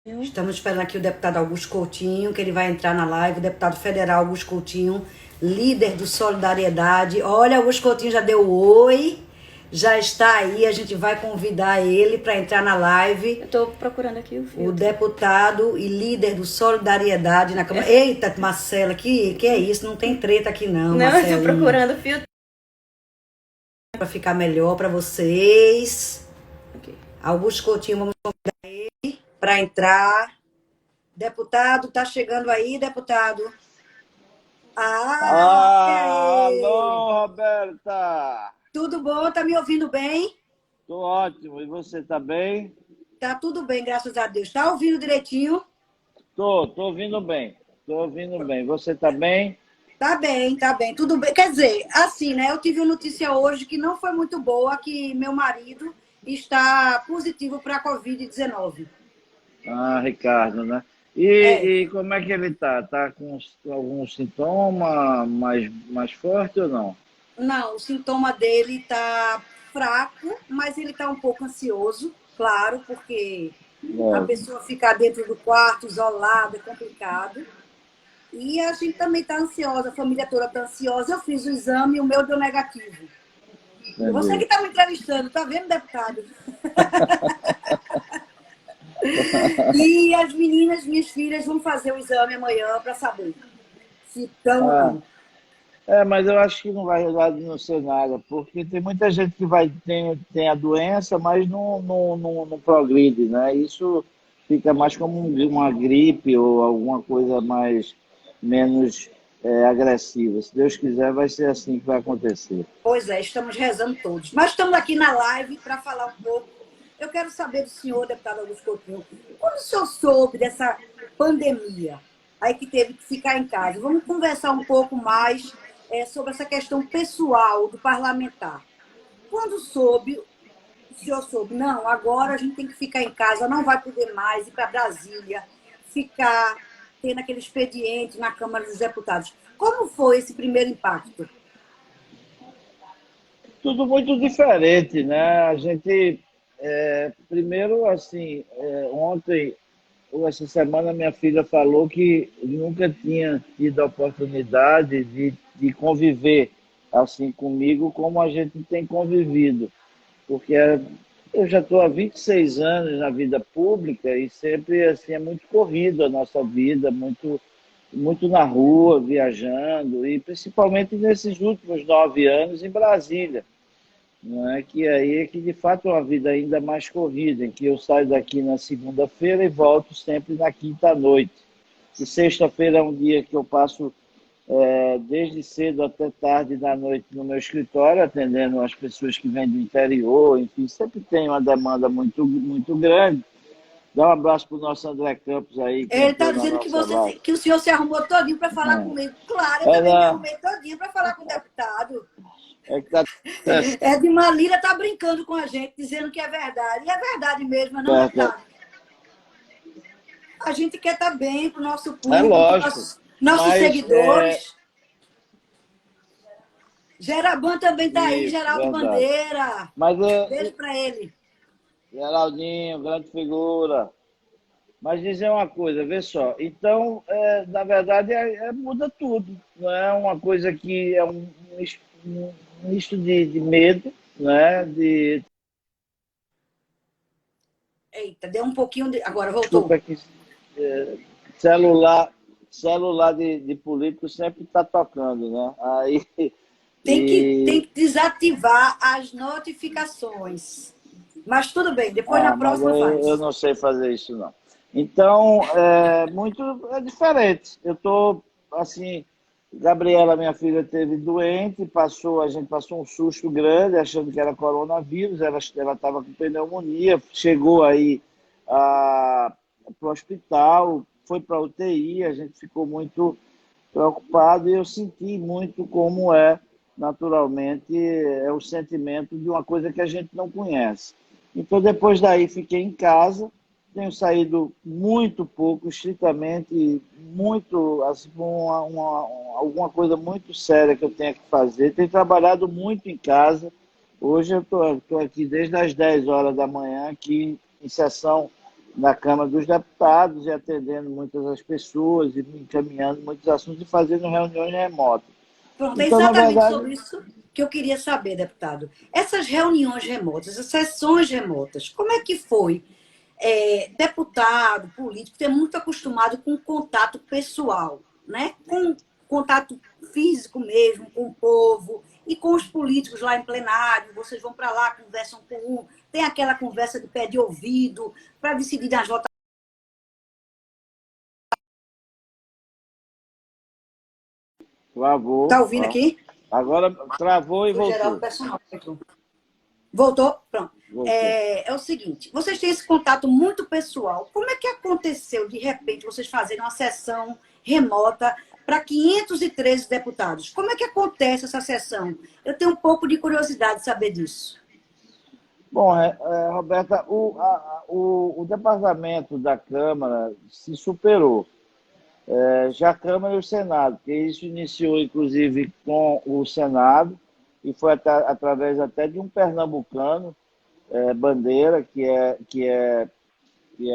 Estamos esperando aqui o deputado Augusto Coutinho, que ele vai entrar na live. O deputado federal Augusto Coutinho, líder do Solidariedade. Olha, Augusto Coutinho já deu oi, já está aí. A gente vai convidar ele para entrar na live. Eu estou procurando aqui o filtro. O deputado e líder do Solidariedade na Câmara. Eita, Marcela, que é isso? Não tem treta aqui não, Não, eu Marcela. estou procurando o filtro. Para ficar melhor para vocês. Okay. Augusto Coutinho, vamos convidar ele para entrar. Deputado, tá chegando aí, deputado? Alô, Roberta! Tudo bom? Tá me ouvindo bem? Tô ótimo. E você tá bem? Tá tudo bem, graças a Deus. Tá ouvindo direitinho? Tô ouvindo bem. Tô ouvindo bem. Você tá bem? Tá bem, tudo bem. Quer dizer, assim, né? Eu tive uma notícia hoje que não foi muito boa, que meu marido está positivo para a Covid-19. Ah, Ricardo, né? E como é que ele tá? Tá com algum sintoma mais forte ou não? Não, o sintoma dele tá fraco, mas ele tá um pouco ansioso, claro, porque a pessoa ficar dentro do quarto, isolada, é complicado. E a gente também está ansiosa, a família toda está ansiosa. Eu fiz o exame e o meu deu negativo. Entendi. Você que está me entrevistando, tá vendo, deputado? E as meninas, minhas filhas, vão fazer o exame amanhã para saber se estão ou não. Mas eu acho que não vai não ser nada, porque tem muita gente que tem a doença, mas não progride, né? Isso fica mais como uma gripe ou alguma coisa menos agressiva. Se Deus quiser, vai ser assim que vai acontecer. Pois é, estamos rezando todos. Mas estamos aqui na live para falar um pouco. Eu quero saber do senhor, deputado Augusto Coutinho, quando o senhor soube dessa pandemia, aí que teve que ficar em casa, vamos conversar um pouco mais sobre essa questão pessoal do parlamentar. Quando soube, o senhor soube, não, agora a gente tem que ficar em casa, não vai poder mais ir para Brasília, ficar tendo aquele expediente na Câmara dos Deputados. Como foi esse primeiro impacto? Tudo muito diferente, né? A gente, primeiro, assim, ontem ou essa semana, minha filha falou que nunca tinha tido a oportunidade de conviver assim comigo como a gente tem convivido, porque eu já estou há 26 anos na vida pública e sempre assim é muito corrido a nossa vida, muito na rua, viajando, e principalmente nesses últimos 9 anos em Brasília, não é? Que aí é que de fato é uma vida ainda mais corrida, em que eu saio daqui na segunda-feira e volto sempre na quinta-noite. E sexta-feira é um dia que eu passo desde cedo até tarde da noite no meu escritório, atendendo as pessoas que vêm do interior, enfim, sempre tem uma demanda muito grande. Dá um abraço para o nosso André Campos aí, que Ele está entrou na dizendo que, nossa live. que o senhor se arrumou todinho para falar comigo. Claro, eu também me Ela arrumei todinho para falar com o deputado. é que tá Edmar Lira está brincando com a gente, dizendo que é verdade. E é verdade mesmo, não, certo. deputado? A gente quer estar bem para o nosso É público, para lógico, os nossos mas seguidores. Geraban também está aí, isso, Geraldo verdade. Bandeira. Mas Beijo para ele. Geraldinho, grande figura. Mas dizer uma coisa, vê só. Então, na verdade, muda tudo. Não é uma coisa que é um misto de medo, né? Eita, deu um pouquinho de... Agora voltou. Desculpa que é, celular, celular de político sempre está tocando, né? Aí Tem e que desativar as notificações. Mas tudo bem, depois na mas próxima eu faz. não sei fazer isso não. Então, é diferente. Eu estou assim, Gabriela, minha filha, teve doente, a gente passou um susto grande, achando que era coronavírus, ela estava com pneumonia, chegou aí para o hospital, foi para a UTI, a gente ficou muito preocupado e eu senti muito como naturalmente, é o sentimento de uma coisa que a gente não conhece. Então, depois daí, fiquei em casa, tenho saído muito pouco, estritamente, muito, assim, alguma coisa muito séria que eu tenho que fazer. Tenho trabalhado muito em casa. Hoje eu estou aqui desde as 10 horas da manhã, aqui em sessão na Câmara dos Deputados e atendendo muitas das pessoas e encaminhando muitos assuntos e fazendo reuniões remotas. Pronto, é Então, na exatamente verdade, sobre isso que eu queria saber, deputado. Essas reuniões remotas, essas sessões remotas, como é que foi? Deputado, político, é muito acostumado com contato pessoal, né? Com contato físico mesmo, com o povo e com os políticos lá em plenário. Vocês vão para lá, conversam com um, tem aquela conversa de pé de ouvido para decidir nas votações. travou. Está ouvindo Ó. aqui? Agora travou e O Geraldo voltou. Personal. Voltou? Pronto. Voltou. É o seguinte, vocês têm esse contato muito pessoal. Como é que aconteceu, de repente, vocês fazerem uma sessão remota para 513 deputados? Como é que acontece essa sessão? Eu tenho um pouco de curiosidade de saber disso. Bom, Roberta, o departamento da Câmara se superou. Já a Câmara e o Senado, que isso iniciou, inclusive, com o Senado, e foi através até de um pernambucano, Bandeira, que é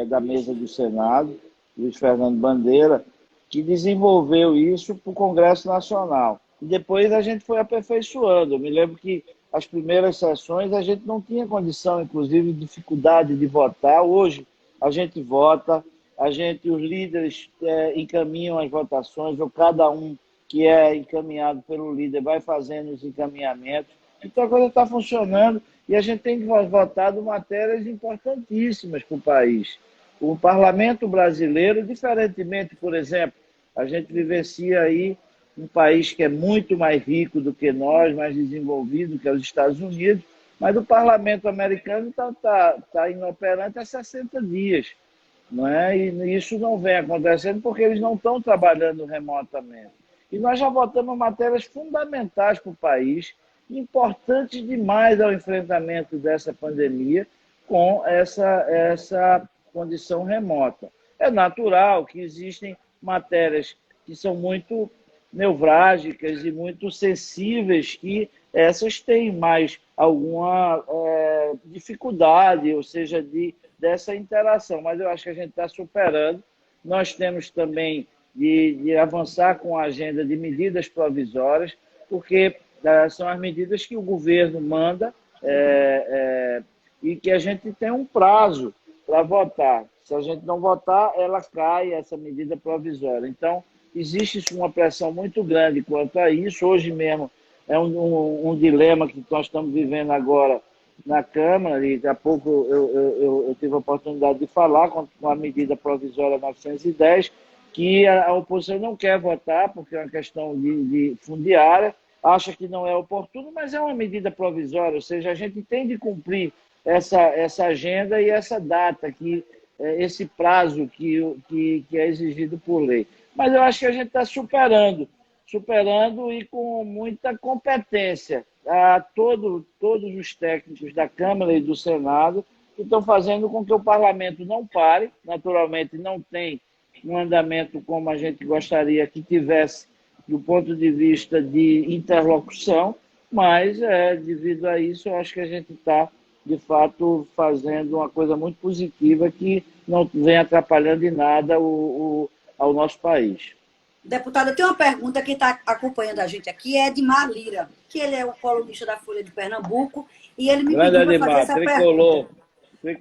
da mesa do Senado, Luiz Fernando Bandeira, que desenvolveu isso para o Congresso Nacional. E depois a gente foi aperfeiçoando. Eu me lembro que as primeiras sessões a gente não tinha condição, inclusive, dificuldade de votar. Hoje a gente vota, os líderes encaminham as votações, ou cada um que é encaminhado pelo líder vai fazendo os encaminhamentos. Então a coisa está funcionando e a gente tem votado matérias importantíssimas para o país. O parlamento brasileiro, diferentemente, por exemplo, a gente vivencia aí um país que é muito mais rico do que nós, mais desenvolvido que os Estados Unidos, mas o parlamento americano está inoperante há 60 dias. Não é? E isso não vem acontecendo porque eles não estão trabalhando remotamente. E nós já votamos matérias fundamentais para o país, importantes demais ao enfrentamento dessa pandemia com essa condição remota. É natural que existem matérias que são muito nevrálgicas e muito sensíveis, que essas têm mais alguma dificuldade, ou seja, dessa interação. Mas eu acho que a gente está superando. Nós temos também de avançar com a agenda de medidas provisórias, porque são as medidas que o governo manda e que a gente tem um prazo para votar. Se a gente não votar, ela cai, essa medida provisória. Então, existe uma pressão muito grande quanto a isso. Hoje mesmo é um dilema que nós estamos vivendo agora na Câmara, e daqui a pouco eu tive a oportunidade de falar com a medida provisória 910, que a oposição não quer votar, porque é uma questão de fundiária, acha que não é oportuno, mas é uma medida provisória, ou seja, a gente tem de cumprir essa agenda e essa data, esse prazo que é exigido por lei. Mas eu acho que a gente está superando e com muita competência. Todos os técnicos da Câmara e do Senado que estão fazendo com que o parlamento não pare. Naturalmente, não tem um andamento como a gente gostaria que tivesse do ponto de vista de interlocução, mas devido a isso, eu acho que a gente está, de fato, fazendo uma coisa muito positiva que não vem atrapalhando em nada ao nosso país. Deputada, tem uma pergunta que está acompanhando a gente aqui, é Edmar Lira, que ele é o colunista da Folha de Pernambuco, e ele me Grande pediu para fazer essa pergunta.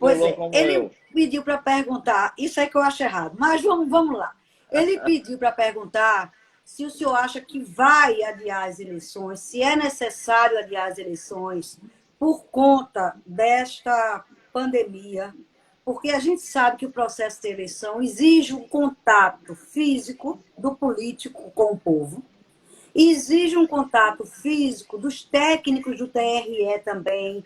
Pois é, como ele eu. pediu para perguntar, isso é que eu acho errado, mas vamos lá. Ele pediu para perguntar se o senhor acha que vai adiar as eleições, se é necessário adiar as eleições por conta desta pandemia, porque a gente sabe que o processo de eleição exige um contato físico do político com o povo, e exige um contato físico dos técnicos do TRE também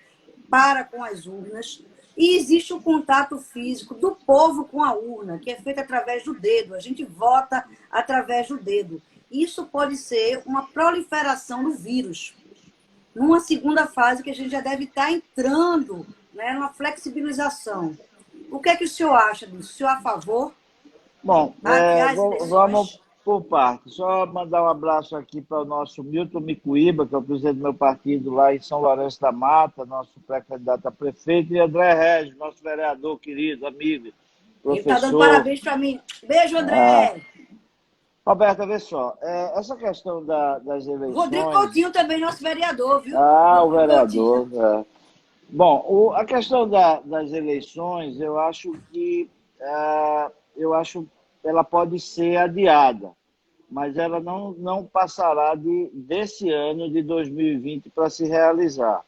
para com as urnas, e existe o contato físico do povo com a urna, que é feito através do dedo. A gente vota através do dedo. Isso pode ser uma proliferação do vírus. Numa segunda fase que a gente já deve estar entrando, né, numa flexibilização. O que é que o senhor acha disso? O senhor é a favor? Bom, Adiar as vamos eleições? por partes. Só mandar um abraço aqui para o nosso Milton Micuíba, que é o presidente do meu partido lá em São Lourenço da Mata, nosso pré-candidato a prefeito, e André Regis, nosso vereador querido, amigo, Ele está dando professor. parabéns para mim. Beijo, Ah, André. Roberta, vê só, essa questão das Rodrigo eleições. Coutinho também, nosso vereador, viu? Ah, o Rodrigo Coutinho. vereador. Bom, a questão das eleições, eu acho que eu acho ela pode ser adiada, mas ela não passará desse ano de 2020 para se realizar.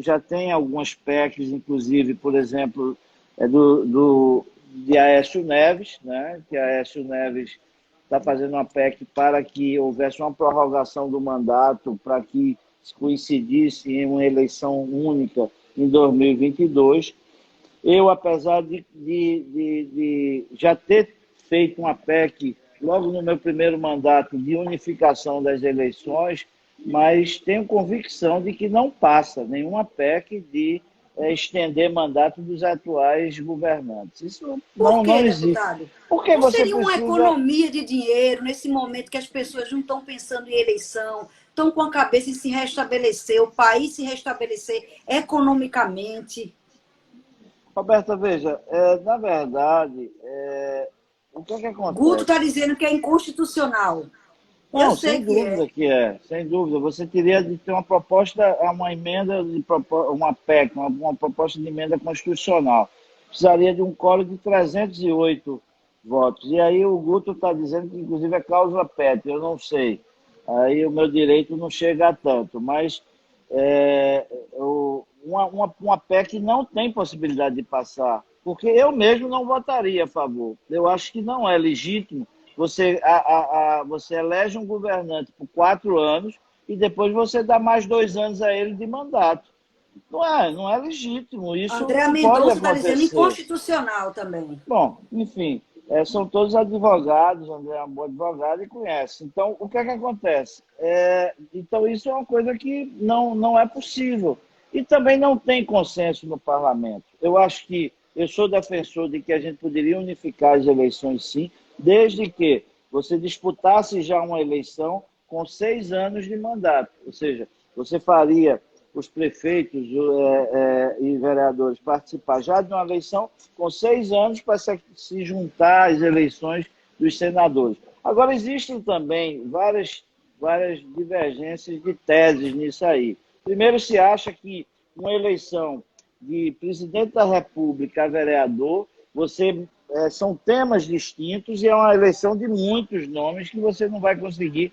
Já tem algumas PECs, inclusive, por exemplo, de Aécio Neves, né? Que Aécio Neves está fazendo uma PEC para que houvesse uma prorrogação do mandato, para que coincidisse em uma eleição única em 2022. Eu, apesar de já ter feito uma PEC logo no meu primeiro mandato de unificação das eleições, mas tenho convicção de que não passa nenhuma PEC de estender mandato dos atuais governantes. Isso Por não quê, existe. deputado? Porque Não você seria uma precisa. economia de dinheiro nesse momento que as pessoas não estão pensando em eleição, estão com a cabeça em se restabelecer, o país se restabelecer economicamente? Roberta, veja, na verdade, o que é que Guto está acontece? dizendo que é inconstitucional. Eu Não, sei sem que dúvida é. que é, sem dúvida. Você teria de ter uma proposta, uma emenda, uma PEC, uma proposta de emenda constitucional. Precisaria de um quórum de 308 votos. E aí o Guto está dizendo que, inclusive, é cláusula PET, eu não sei. Aí o meu direito não chega a tanto. Mas uma PEC não tem possibilidade de passar, porque eu mesmo não votaria a favor. Eu acho que não é legítimo você elege um governante por 4 anos e depois você dá mais 2 anos a ele de mandato. Não é legítimo, isso Andréa não pode Mendonça está dizendo acontecer. inconstitucional também. Bom, enfim, são todos advogados, André é um bom advogado e conhece. Então, o que é que acontece? Então, isso é uma coisa que não é possível. E também não tem consenso no parlamento. Eu acho que eu sou defensor de que a gente poderia unificar as eleições, sim, desde que você disputasse já uma eleição com 6 anos de mandato. Ou seja, você faria os prefeitos e vereadores participar já de uma eleição com 6 anos para se juntar às eleições dos senadores. Agora, existem também várias divergências de teses nisso aí. Primeiro, se acha que uma eleição de presidente da República a vereador, são temas distintos e é uma eleição de muitos nomes que você não vai conseguir,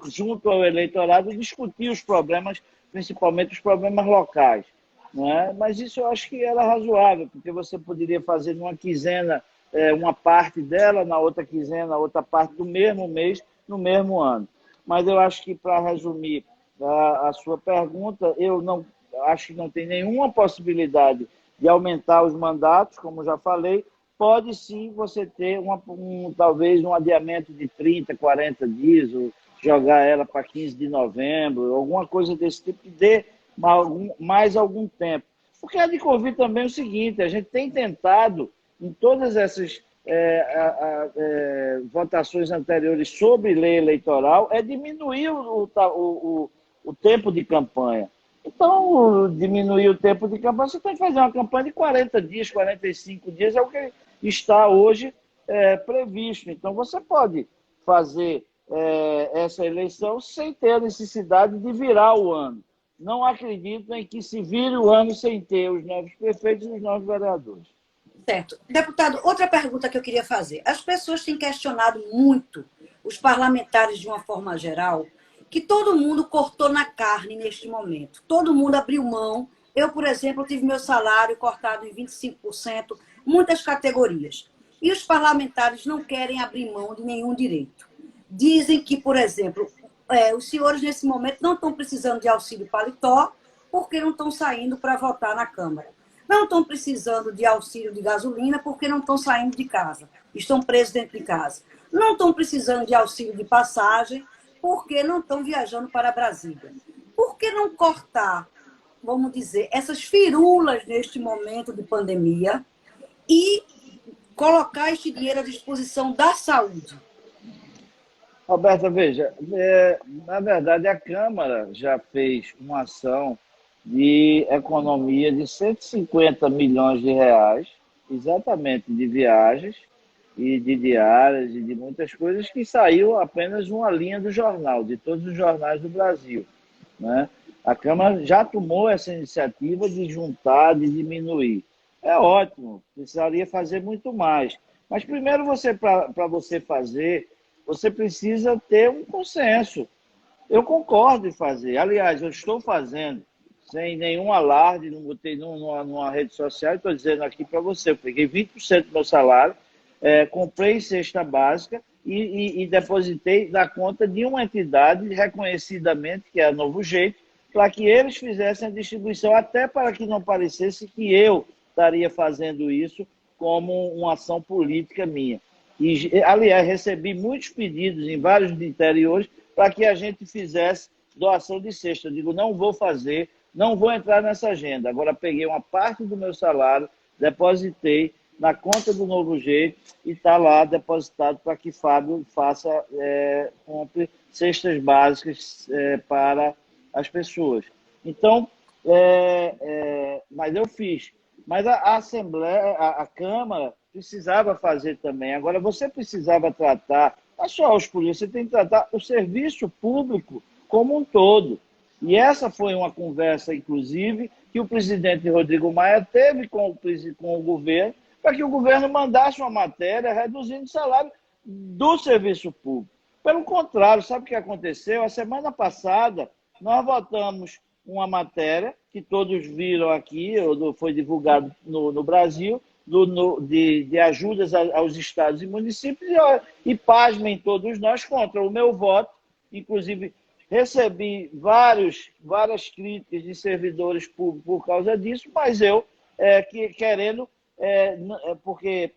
junto ao eleitorado, discutir os problemas, principalmente os problemas locais. Não é? Mas isso eu acho que era razoável, porque você poderia fazer numa quinzena uma parte dela, na outra quinzena, outra parte do mesmo mês, no mesmo ano. Mas eu acho que, para resumir a sua pergunta, eu não acho que não tem nenhuma possibilidade de aumentar os mandatos, como já falei. Pode sim você ter talvez um adiamento de 30, 40 dias, ou jogar ela para 15 de novembro, alguma coisa desse tipo, que dê mais algum tempo. Porque há de convir também o seguinte: a gente tem tentado, em todas essas votações anteriores sobre lei eleitoral, diminuir o tempo de campanha. Então, diminuir o tempo de campanha, você tem que fazer uma campanha de 40 dias, 45 dias, é o que está hoje previsto. Então, você pode fazer essa eleição sem ter a necessidade de virar o ano. Não acredito em que se vire o ano sem ter os novos prefeitos e os novos vereadores. Certo. Deputado, outra pergunta que eu queria fazer. As pessoas têm questionado muito, os parlamentares de uma forma geral, que todo mundo cortou na carne neste momento. Todo mundo abriu mão. Eu, por exemplo, tive meu salário cortado em 25%, muitas categorias. E os parlamentares não querem abrir mão de nenhum direito. Dizem que, por exemplo, os senhores nesse momento não estão precisando de auxílio paletó porque não estão saindo para votar na Câmara. Não estão precisando de auxílio de gasolina porque não estão saindo de casa, estão presos dentro de casa. Não estão precisando de auxílio de passagem porque não estão viajando para Brasília. Por que não cortar, vamos dizer, essas firulas neste momento de pandemia e colocar este dinheiro à disposição da saúde? Roberta, veja, na verdade a Câmara já fez uma ação de economia de 150 milhões de reais exatamente de viagens e de diárias e de muitas coisas que saiu apenas uma linha do jornal, de todos os jornais do Brasil, né? A Câmara já tomou essa iniciativa de juntar, de diminuir. É ótimo, precisaria fazer muito mais. Mas primeiro para você fazer, você precisa ter um consenso. Eu concordo em fazer. Aliás, eu estou fazendo sem nenhum alarde, não botei numa rede social, estou dizendo aqui para você, eu peguei 20% do meu salário, comprei cesta básica e depositei na conta de uma entidade reconhecidamente, que é a Novo Jeito, para que eles fizessem a distribuição, até para que não parecesse que eu estaria fazendo isso como uma ação política minha. E, aliás, recebi muitos pedidos em vários interiores para que a gente fizesse doação de cesta. Eu digo, não vou fazer, não vou entrar nessa agenda. Agora peguei uma parte do meu salário, depositei na conta do Novo Jeito e está lá depositado para que Fábio faça, compre cestas básicas para as pessoas. Então, mas eu fiz. Mas a Assembleia, a Câmara precisava fazer também. Agora, você precisava tratar, não só os políticos, você tem que tratar o serviço público como um todo. E essa foi uma conversa, inclusive, que o presidente Rodrigo Maia teve com o governo, para que o governo mandasse uma matéria reduzindo o salário do serviço público. Pelo contrário, sabe o que aconteceu? A semana passada, nós votamos uma matéria que todos viram aqui, foi divulgado no Brasil, de ajudas aos estados e municípios, e pasmem todos nós contra o meu voto. Inclusive, recebi várias críticas de servidores públicos por causa disso, mas eu querendo, porque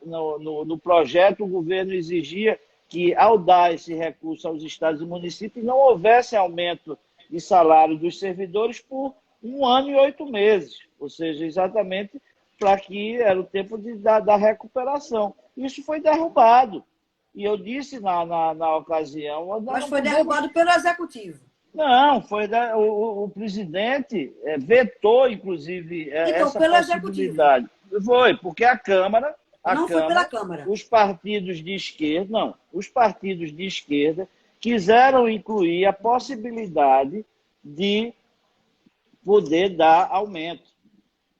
no projeto o governo exigia que, ao dar esse recurso aos estados e municípios, não houvesse aumento de salário dos servidores por 1 ano e 8 meses, ou seja, exatamente para que era o tempo da recuperação. Isso foi derrubado. E eu disse na ocasião... Mas foi derrubado pelo Executivo. Não, o presidente vetou, inclusive, então, essa pelo possibilidade. Executivo. Foi, porque a Câmara... Foi pela Câmara. Os partidos de esquerda, quiseram incluir a possibilidade de poder dar aumento,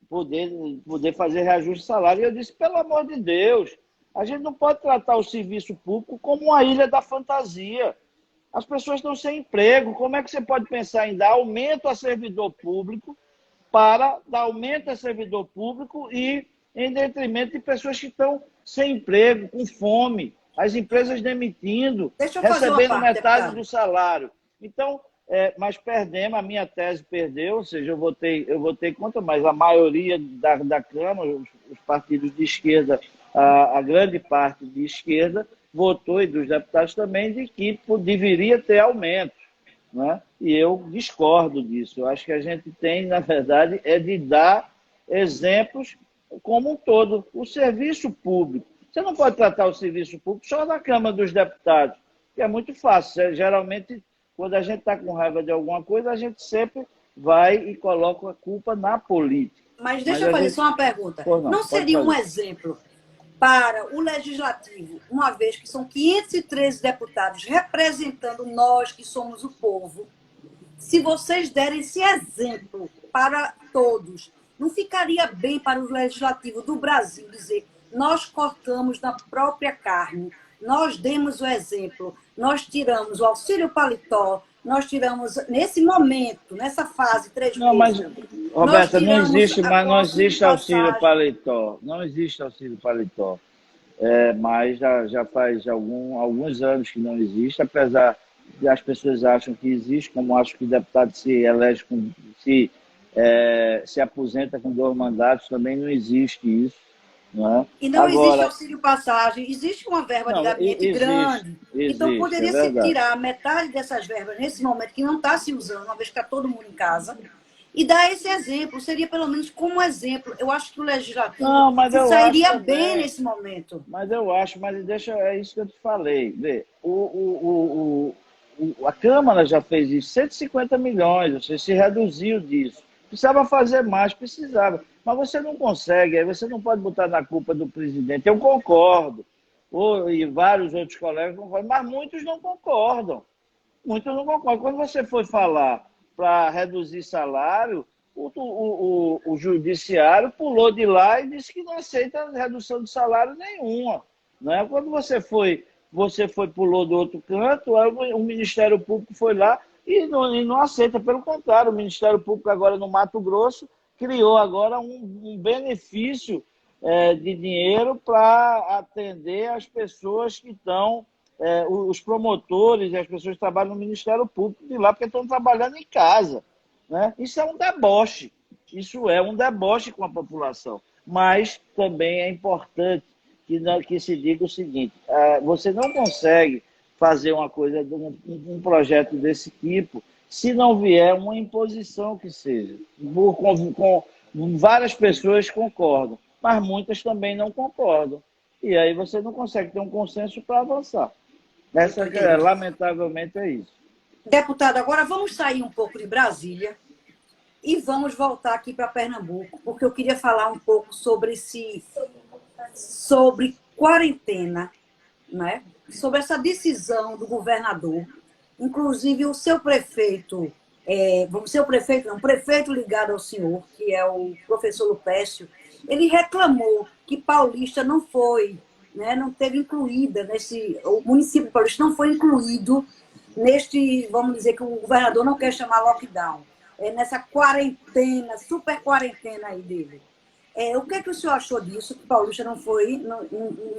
poder fazer reajuste de salário. E eu disse, pelo amor de Deus, a gente não pode tratar o serviço público como uma ilha da fantasia. As pessoas estão sem emprego. Como é que você pode pensar em dar aumento a servidor público e em detrimento de pessoas que estão sem emprego, com fome, as empresas demitindo, recebendo metade do salário. Então, mas perdemos, a minha tese perdeu, ou seja, eu votei contra, mas a maioria da Câmara, os partidos de esquerda, a grande parte de esquerda, votou, e dos deputados também, de que deveria ter aumento, né? E eu discordo disso. Eu acho que a gente tem, na verdade, de dar exemplos como um todo. O serviço público. Você não pode tratar o serviço público só na Câmara dos Deputados, que é muito fácil. Geralmente, quando a gente está com raiva de alguma coisa, a gente sempre vai e coloca a culpa na política. Mas deixa eu fazer só uma pergunta. Não seria um exemplo para o Legislativo, uma vez que são 513 deputados representando nós, que somos o povo, se vocês derem esse exemplo para todos, não ficaria bem para o Legislativo do Brasil dizer: nós cortamos na própria carne, nós demos o exemplo, nós tiramos o auxílio paletó, nós tiramos, nesse momento, nessa fase, 3 meses... Não, mas, Roberta, não existe auxílio paletó. Não existe auxílio paletó. Mas já faz alguns anos que não existe, apesar de as pessoas acham que existe, como acho que o deputado se elege, se aposenta com 2 mandatos, também não existe isso. Não é? E não existe auxílio passagem, existe uma verba de gabinete grande. Então poderia se tirar metade dessas verbas nesse momento que não está se usando, uma vez que está todo mundo em casa, e dar esse exemplo. Seria pelo menos como exemplo. Eu acho que o Legislativo sairia bem nesse momento. Mas eu acho, é isso que eu te falei. Vê, a Câmara já fez isso, 150 milhões, ou seja, se reduziu disso. Precisava fazer mais, precisava. Mas você não consegue, aí você não pode botar na culpa do presidente. Eu concordo, e vários outros colegas concordam, mas muitos não concordam. Muitos não concordam. Quando você foi falar para reduzir salário, o judiciário pulou de lá e disse que não aceita redução de salário nenhuma. Né? Quando pulou do outro canto, o Ministério Público foi lá e não aceita. Pelo contrário, o Ministério Público agora no Mato Grosso criou agora um benefício de dinheiro para atender as pessoas que estão, os promotores e as pessoas que trabalham no Ministério Público de lá, porque estão trabalhando em casa. Né? Isso é um deboche. Isso é um deboche com a população. Mas também é importante que se diga o seguinte: você não consegue fazer uma coisa, um projeto desse tipo, se não vier uma imposição que seja. Com várias pessoas concordam, mas muitas também não concordam. E aí você não consegue ter um consenso para avançar. Lamentavelmente é isso. Deputado, agora vamos sair um pouco de Brasília e vamos voltar aqui para Pernambuco, porque eu queria falar um pouco sobre quarentena, né? Sobre essa decisão do governador. Inclusive, o seu prefeito, um prefeito ligado ao senhor, que é o professor Lupécio, ele reclamou que Paulista não foi, né, não teve incluída o município de Paulista não foi incluído neste, vamos dizer que o governador não quer chamar lockdown, nessa quarentena, super quarentena aí dele. O que é que o senhor achou disso, que Paulista não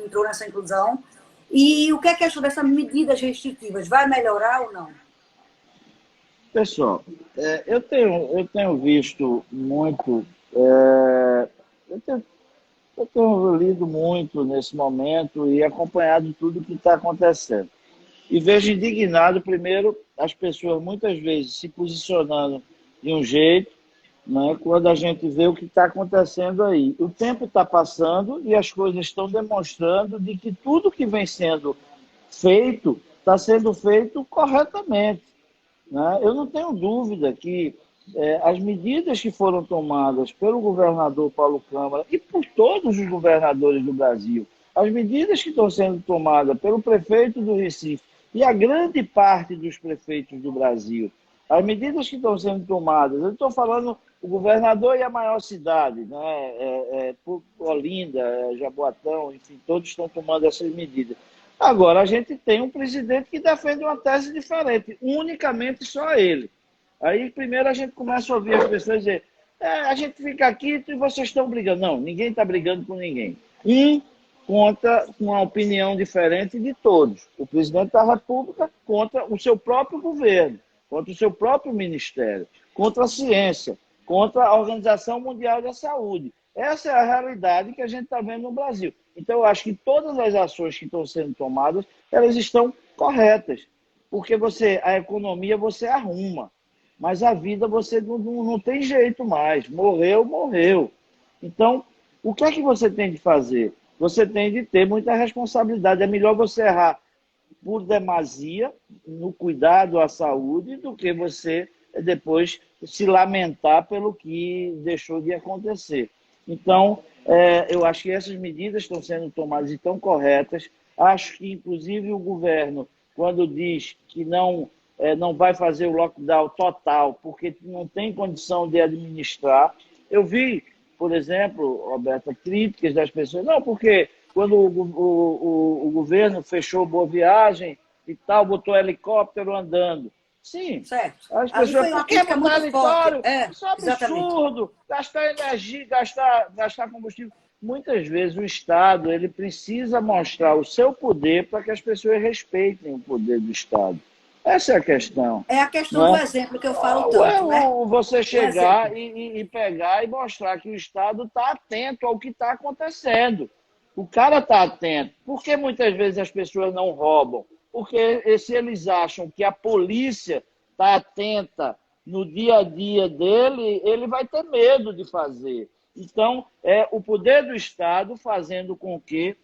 entrou nessa inclusão? E o que é que achou dessas medidas restritivas? Vai melhorar ou não? Pessoal, eu tenho visto muito, eu tenho lido muito nesse momento e acompanhado tudo o que está acontecendo. E vejo indignado, primeiro, as pessoas muitas vezes se posicionando de um jeito, né, quando a gente vê o que está acontecendo aí. O tempo está passando e as coisas estão demonstrando de que tudo que vem sendo feito está sendo feito corretamente. Né? Eu não tenho dúvida que as medidas que foram tomadas pelo governador Paulo Câmara e por todos os governadores do Brasil, as medidas que estão sendo tomadas pelo prefeito do Recife e a grande parte dos prefeitos do Brasil, as medidas que estão sendo tomadas, eu estou falando o governador e a maior cidade, né? Olinda, Jaboatão, enfim, todos estão tomando essas medidas. Agora, a gente tem um presidente que defende uma tese diferente, unicamente só ele. Aí, primeiro, a gente começa a ouvir as pessoas dizer, a gente fica aqui e vocês estão brigando. Não, ninguém está brigando com ninguém. Contra uma opinião diferente de todos. O presidente da República contra o seu próprio governo, contra o seu próprio ministério, contra a ciência, contra a Organização Mundial da Saúde. Essa é a realidade que a gente está vendo no Brasil. Então, eu acho que todas as ações que estão sendo tomadas, elas estão corretas. Porque a economia você arruma, mas a vida você não tem jeito mais. Morreu, morreu. Então, o que é que você tem de fazer? Você tem de ter muita responsabilidade. É melhor você errar por demasia no cuidado à saúde do que você depois se lamentar pelo que deixou de acontecer. Então, eu acho que essas medidas estão sendo tomadas e estão corretas. Acho que, inclusive, o governo, quando diz que não vai fazer o lockdown total, porque não tem condição de administrar. Eu vi, por exemplo, Roberta, críticas das pessoas. Não, porque quando o governo fechou Boa Viagem e tal, botou helicóptero andando. Sim, certo. as pessoas, por que botar helicóptero? Isso é absurdo, gastar energia, gastar combustível. Muitas vezes o Estado ele precisa mostrar o seu poder para que as pessoas respeitem o poder do Estado. Essa é a questão. É a questão do exemplo que eu falo tanto, né? Você chegar e pegar e mostrar que o Estado está atento ao que está acontecendo. O cara está atento. Por que muitas vezes as pessoas não roubam? Porque se eles acham que a polícia está atenta no dia a dia dele, ele vai ter medo de fazer. Então, é o poder do Estado fazendo com que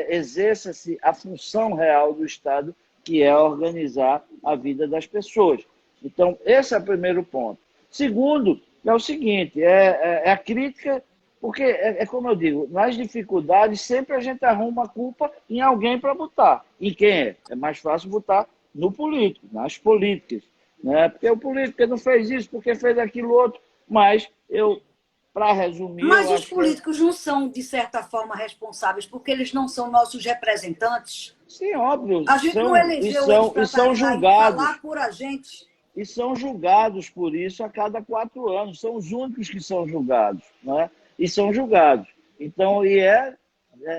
exerça-se a função real do Estado, que é organizar a vida das pessoas. Então, esse é o primeiro ponto. Segundo, É o seguinte, a crítica, porque é como eu digo, nas dificuldades sempre a gente arruma a culpa em alguém para botar. E quem é? É mais fácil botar no político, nas políticas. Né? Porque o político não fez isso, porque fez aquilo outro. Mas eu, para resumir, Mas eu os acho que políticos não são, de certa forma, responsáveis, porque eles não são nossos representantes. sim, óbvio, A gente não são, elegeu eles para são estar aí julgados. falar por a gente. E são julgados por isso a cada 4 anos. São os únicos que são julgados, né? E são julgados. Então, é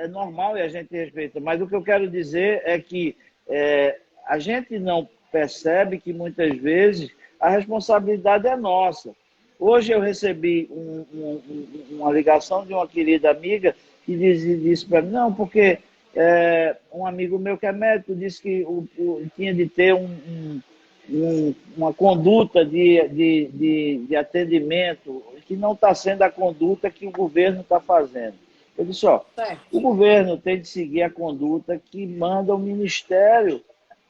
normal e a gente respeita. Mas o que eu quero dizer é que a gente não percebe que muitas vezes a responsabilidade é nossa. Hoje eu recebi uma ligação de uma querida amiga que disse para mim, não, porque um amigo meu que é médico disse que tinha de ter uma conduta de atendimento que não está sendo a conduta que o governo está fazendo. Eu disse, ó, Certo. o governo tem de seguir a conduta que manda o Ministério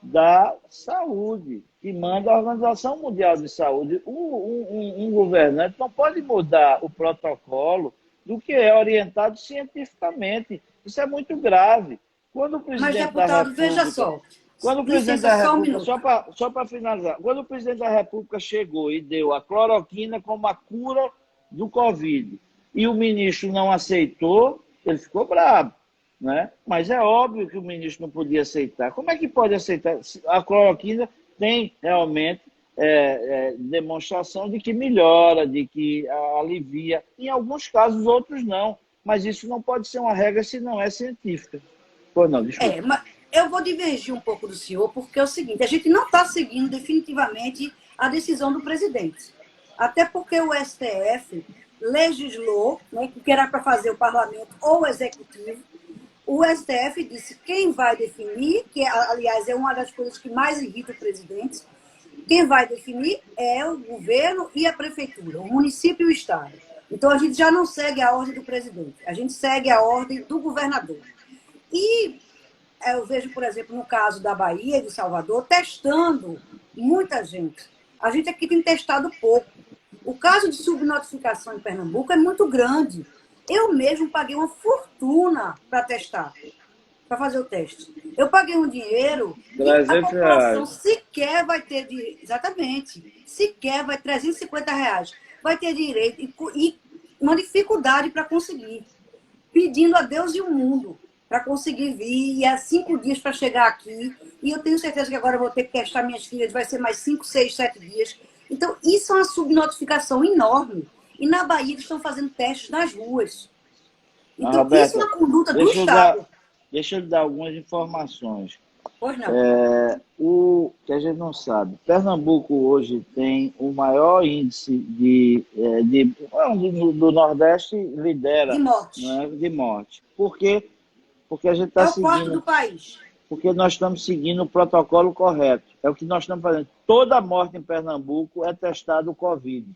da Saúde, que manda a Organização Mundial de Saúde. Um governante não pode mudar o protocolo do que é orientado cientificamente. Isso é muito grave. Quando o Mas, presidente da deputado, veja República só. quando o presidente Licença da só um República, minuto. só para finalizar, quando o presidente da República chegou e deu a cloroquina como a cura do Covid e o ministro não aceitou, ele ficou bravo. Né? Mas é óbvio que o ministro não podia aceitar. Como é que pode aceitar? A cloroquina tem realmente demonstração de que melhora, de que alivia. Em alguns casos, outros não. Mas isso não pode ser uma regra se não é científica. Pô, não, desculpa. Mas eu vou divergir um pouco do senhor, porque é o seguinte, a gente não está seguindo definitivamente a decisão do presidente. Até porque o STF legislou, né, que era para fazer o parlamento ou o executivo. O STF disse quem vai definir, que aliás é uma das coisas que mais irrita o presidente, quem vai definir é o governo e a prefeitura, o município e o estado. Então a gente já não segue a ordem do presidente, a gente segue a ordem do governador. E eu vejo, por exemplo, no caso da Bahia e de Salvador, testando muita gente. A gente aqui tem testado pouco. O caso de subnotificação em Pernambuco é muito grande. Eu mesmo paguei uma fortuna para testar, para fazer o teste. Eu paguei um dinheiro e a 300 população reais. sequer vai ter exatamente, sequer vai R$ 350, vai ter direito e uma dificuldade para conseguir, pedindo a Deus e o mundo para conseguir vir, e há 5 dias para chegar aqui, e eu tenho certeza que agora eu vou ter que testar minhas filhas, vai ser mais 5, 6, 7 dias. Então, isso é uma subnotificação enorme. E na Bahia eles estão fazendo testes nas ruas. Mas, Então, isso é Roberta, uma conduta do deixa eu dar, Estado. deixa eu dar algumas informações. Pois não. O que a gente não sabe, Pernambuco hoje tem o maior índice do Nordeste De lidera, morte. né, de morte. Por quê? Porque a gente É está o quarto do seguindo, país. porque nós estamos seguindo o protocolo correto. É o que nós estamos fazendo. Toda morte em Pernambuco é testado o Covid.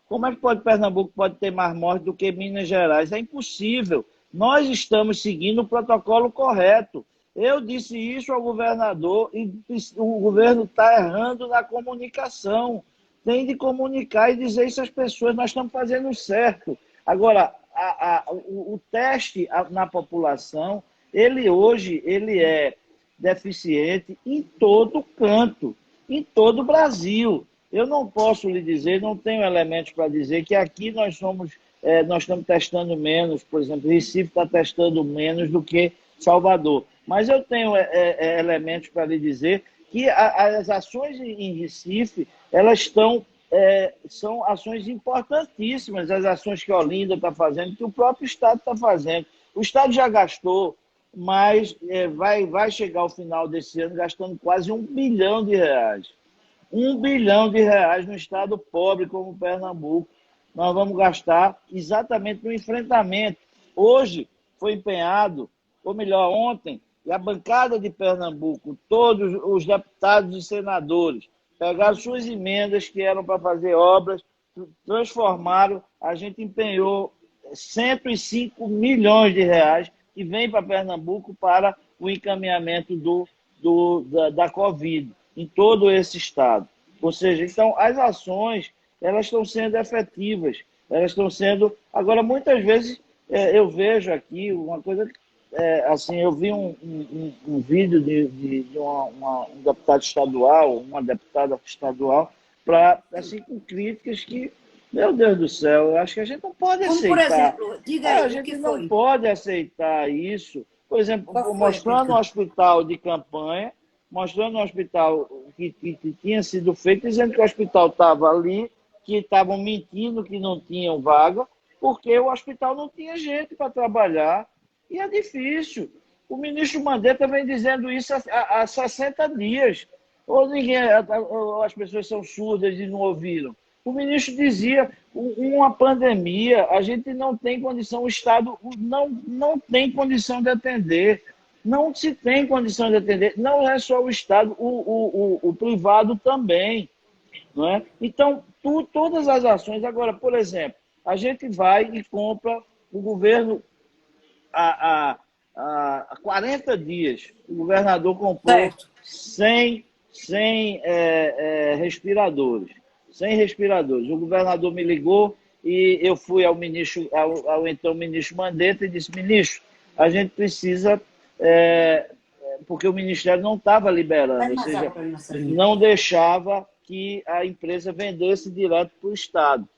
Como é que Pernambuco pode ter mais morte do que Minas Gerais? É impossível. Nós estamos seguindo o protocolo correto. Eu disse isso ao governador e o governo está errando na comunicação. Tem de comunicar e dizer isso às pessoas, nós estamos fazendo certo. Agora, o teste na população, ele hoje ele é deficiente em todo canto, em todo o Brasil. Eu não posso lhe dizer, não tenho elementos para dizer que aqui nós estamos testando menos, por exemplo, Recife está testando menos do que Salvador. Mas eu tenho elementos para lhe dizer que as ações em Recife, elas são ações importantíssimas, as ações que a Olinda está fazendo, que o próprio Estado está fazendo. O Estado já gastou, mas vai chegar ao final desse ano gastando quase R$ 1 bilhão. R$ 1 bilhão no estado pobre como Pernambuco. Nós vamos gastar exatamente no enfrentamento. Hoje foi empenhado, ou melhor, ontem, e a bancada de Pernambuco, todos os deputados e senadores, pegaram suas emendas que eram para fazer obras, transformaram, a gente empenhou R$ 105 milhões que vem para Pernambuco para o encaminhamento da Covid em todo esse estado. Ou seja, então, as ações elas estão sendo efetivas, elas estão sendo... Agora, muitas vezes, eu vejo aqui uma coisa... assim, eu vi um vídeo de um deputado estadual, uma deputada estadual, assim, com críticas que, meu Deus do céu, eu acho que a gente não pode Como, por aceitar. exemplo, diga A aí, o que gente não foi? pode aceitar isso. Por exemplo, Qual foi a mostrando um crítica? hospital de campanha, mostrando um hospital que tinha sido feito, dizendo que o hospital estava ali, que estavam mentindo que não tinham vaga, porque o hospital não tinha gente para trabalhar. E é difícil. O ministro Mandetta vem dizendo isso há 60 dias. Ou ou as pessoas são surdas e não ouviram. O ministro dizia, uma pandemia, a gente não tem condição, o Estado não tem condição de atender. Não se tem condição de atender. Não é só o Estado, o privado também. Não é? Então, todas as ações... Agora, por exemplo, a gente vai e compra, o governo, há 40 dias, o governador comprou Certo. 100 respiradores. 100 respiradores. O governador me ligou e eu fui ao então ministro Mandetta e disse, ministro, a gente precisa, porque o Ministério não estava liberando, Pede ou mais água seja, para mim, Marcelinho. não deixava que a empresa vendesse direto para o Estado.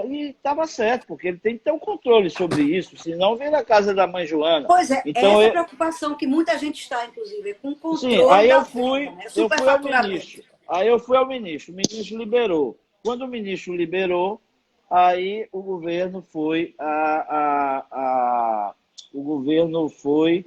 E estava certo, porque ele tem que ter um controle sobre isso, senão vem na casa da mãe Joana. Pois é, Então, essa é a preocupação que muita gente está, inclusive, com o sim, controle aí da venda, né? eu fui ao Superfaturamento. ministro. Aí eu fui ao ministro, o ministro liberou. Quando o ministro liberou, aí o governo foi o governo foi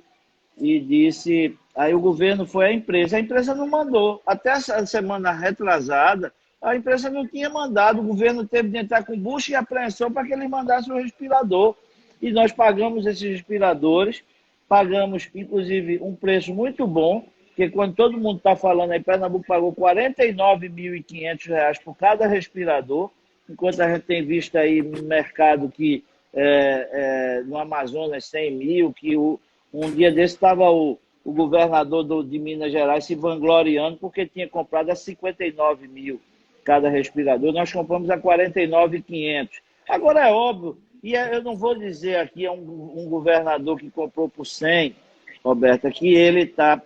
e disse, aí o governo foi à empresa. A empresa não mandou. Até essa semana retrasada, a empresa não tinha mandado. O governo teve de entrar com busca e apreensão para que ele mandasse o respirador. E nós pagamos esses respiradores, pagamos, inclusive, um preço muito bom, porque quando todo mundo está falando aí, Pernambuco pagou R$ 49.500 por cada respirador, enquanto a gente tem visto aí no mercado que no Amazonas 100 mil, que um dia desse estava o governador de Minas Gerais se vangloriando porque tinha comprado a 59 mil cada respirador. Nós compramos a 49.500. Agora é óbvio, eu não vou dizer aqui um governador que comprou por 100, Roberta, que ele está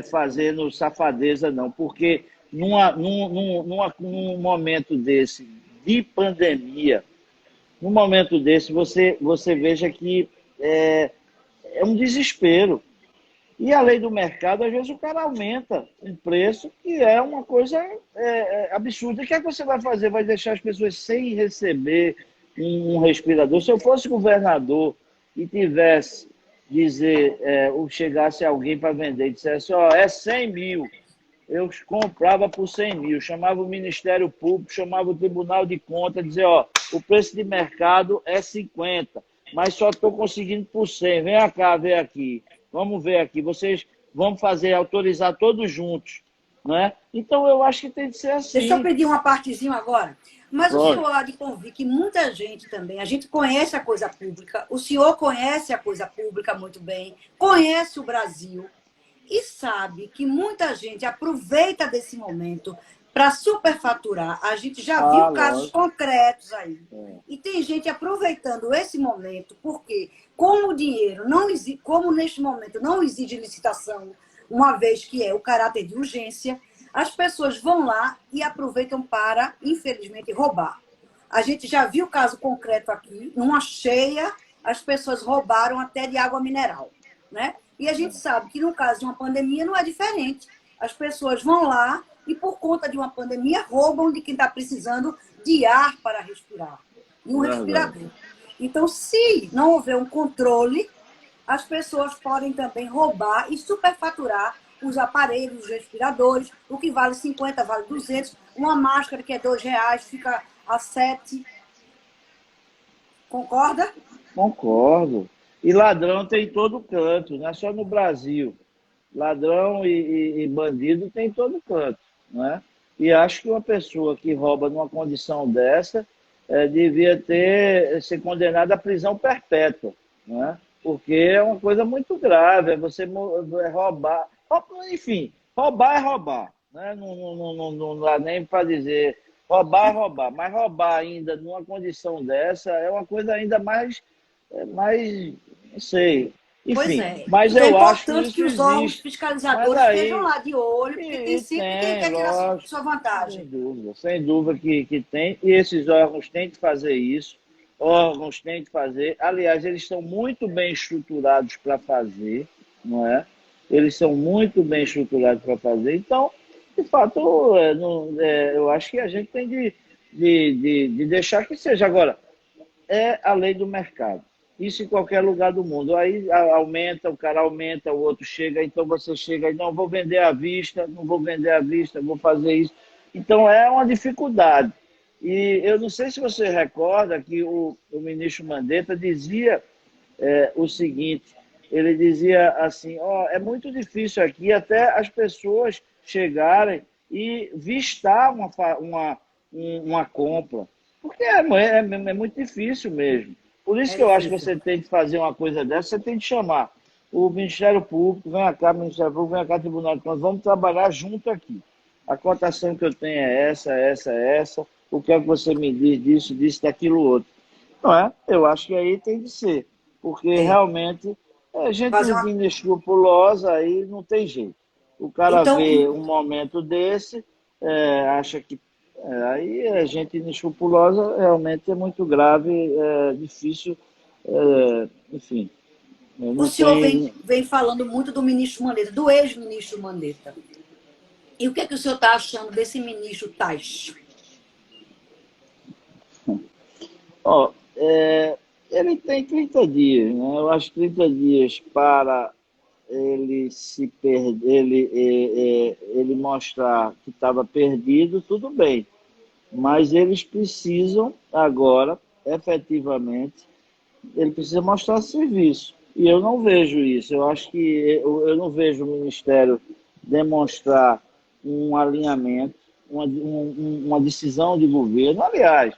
fazendo safadeza, não, porque num momento desse de pandemia, num momento desse, você veja que é um desespero. E a lei do mercado, às vezes o cara aumenta o preço, que é uma coisa absurda. O que é que você vai fazer? Vai deixar as pessoas sem receber um respirador? Se eu fosse governador e tivesse ou chegasse alguém para vender e dissesse, é 100 mil, eu comprava por 100 mil, chamava o Ministério Público, chamava o Tribunal de Contas, dizia, o preço de mercado é 50, mas só estou conseguindo por 100, vem cá, vem aqui, vamos ver aqui, vocês vão autorizar todos juntos, né? Então eu acho que tem que ser Deixa eu assim. pedir uma partezinha agora. Mas o Pode. senhor há de convir que muita gente também, a gente conhece a coisa pública, o senhor conhece a coisa pública muito bem, conhece o Brasil e sabe que muita gente aproveita desse momento para superfaturar. A gente já viu casos Lógico. concretos aí. E tem gente aproveitando esse momento, porque como o dinheiro não exige, como neste momento não exige licitação, uma vez que é o caráter de urgência, as pessoas vão lá e aproveitam para, infelizmente, roubar. A gente já viu caso concreto aqui, numa cheia, as pessoas roubaram até de água mineral, né? E a gente sabe que no caso de uma pandemia não é diferente. As pessoas vão lá e, por conta de uma pandemia, roubam de quem está precisando de ar para respirar. E um respirador. Então, se não houver um controle, as pessoas podem também roubar e superfaturar os aparelhos, os respiradores, o que vale 50, vale 200. Uma máscara que é R$ 2 fica a 7. Concorda? Concordo. E ladrão tem em todo canto, não é só no Brasil. Ladrão e bandido tem em todo canto, né? E acho que uma pessoa que rouba numa condição dessa devia ser condenada à prisão perpétua, né? Porque é uma coisa muito grave, você roubar. Enfim, roubar é roubar, né? Não dá nem para dizer Roubar é roubar, mas roubar ainda numa condição dessa é uma coisa ainda mais, não sei. Pois Enfim, é. mas Então é eu acho que importante que isso os órgãos existe. Mas fiscalizadores estejam aí, lá de olho, porque tem e sempre quem tem, quer tirar lógico, sua vantagem. sem dúvida que tem. E esses órgãos têm que fazer isso. Órgãos têm que fazer. Aliás, eles estão muito bem estruturados para fazer, não é? Eles são muito bem estruturados para fazer. Então, de fato, eu acho que a gente tem de deixar que seja. Agora, é a lei do mercado. Isso em qualquer lugar do mundo. Aí aumenta, o cara aumenta, o outro chega, então você chega e não vou vender à vista, não vou vender à vista, vou fazer isso. Então é uma dificuldade. E eu não sei se você recorda que o ministro Mandetta dizia o seguinte, ele dizia assim, é muito difícil aqui até as pessoas chegarem e vistar uma compra, porque é muito difícil mesmo. Por isso É que eu acho que difícil. você tem que fazer uma coisa dessa, você tem que chamar o Ministério Público, vem cá, Ministério Público, vem cá, Tribunal de Contas, vamos trabalhar junto aqui. A cotação que eu tenho é essa, o que é que você me diz disso, daquilo outro. Não é? Eu acho que aí tem que ser, porque É. realmente é Fazer gente uma... inescrupulosa aí não tem jeito. O cara Então, vê um momento desse, acha que aí é gente inescrupulosa, realmente é muito grave, é difícil, enfim, o não senhor tem. vem falando muito do ministro Mandetta, do ex-ministro Mandetta. E o que, é que o senhor está achando desse ministro Tais? Ó, ele tem 30 dias, né? Eu acho que 30 dias para ele se perder, ele mostrar que estava perdido, tudo bem. Mas eles precisam agora, efetivamente, ele precisa mostrar serviço. E eu não vejo isso. Eu acho que eu não vejo o Ministério demonstrar um alinhamento, uma decisão de governo. Aliás,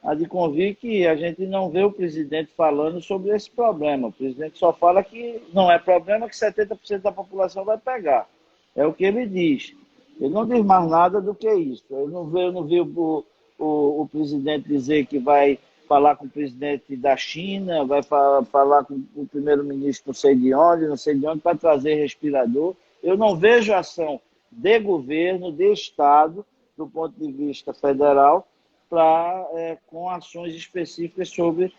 há de convir que a gente não vê o presidente falando sobre esse problema. O presidente só fala que não é problema, que 70% da população vai pegar. É o que ele diz. Ele não diz mais nada do que isso. Eu não vi o presidente dizer que vai falar com o presidente da China, vai falar com o primeiro-ministro não sei de onde, para trazer respirador. Eu não vejo ação de governo, de Estado, do ponto de vista federal, com ações específicas sobre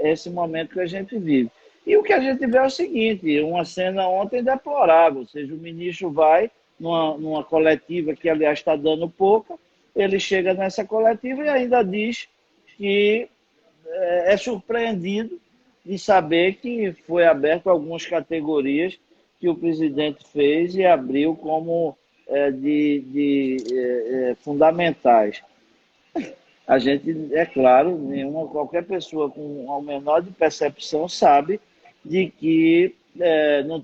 esse momento que a gente vive. E o que a gente vê é o seguinte, uma cena ontem deplorável, ou seja, o ministro vai numa coletiva que, aliás, está dando pouca, ele chega nessa coletiva e ainda diz que é surpreendido de saber que foi aberto algumas categorias que o presidente fez e abriu como fundamentais. A gente, é claro, qualquer pessoa com o menor de percepção sabe de que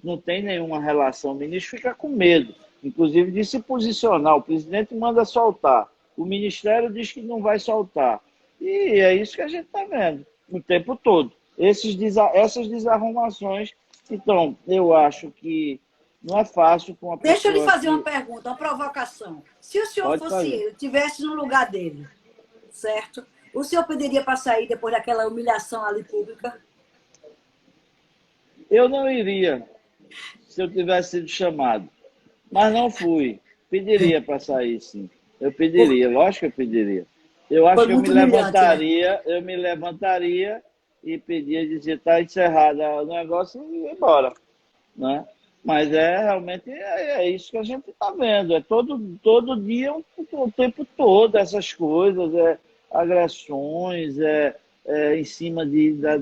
não tem nenhuma relação. O ministro fica com medo, inclusive, de se posicionar. O presidente manda soltar, o ministério diz que não vai soltar. E é isso que a gente está vendo o tempo todo. Essas desarrumações. Então, eu acho que não é fácil com uma Deixa eu lhe pessoa fazer uma que. pergunta, uma provocação. Se o senhor Pode fosse fazer. eu, estivesse no lugar dele, certo? O senhor pediria para sair depois daquela humilhação ali pública? Eu não iria se eu tivesse sido chamado. Mas não fui. Pediria para sair, sim. Eu Por- pediria, lógico que eu pediria. Eu acho Foi que muito humilhante, né? eu me levantaria e pedia, dizia, está encerrado o negócio e ir embora. Né? Mas realmente é isso que a gente está vendo. É todo dia, o tempo todo, essas coisas, agressões, em cima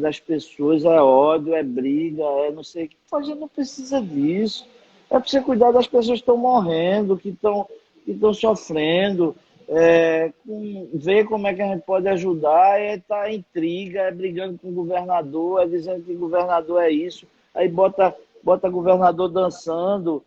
das pessoas, é ódio, é briga, é não sei o que. A gente não precisa disso. É para você cuidar das pessoas que estão morrendo, que estão sofrendo, ver como é que a gente pode ajudar, tá em intriga, brigando com o governador, dizendo que o governador é isso, aí bota governador dançando,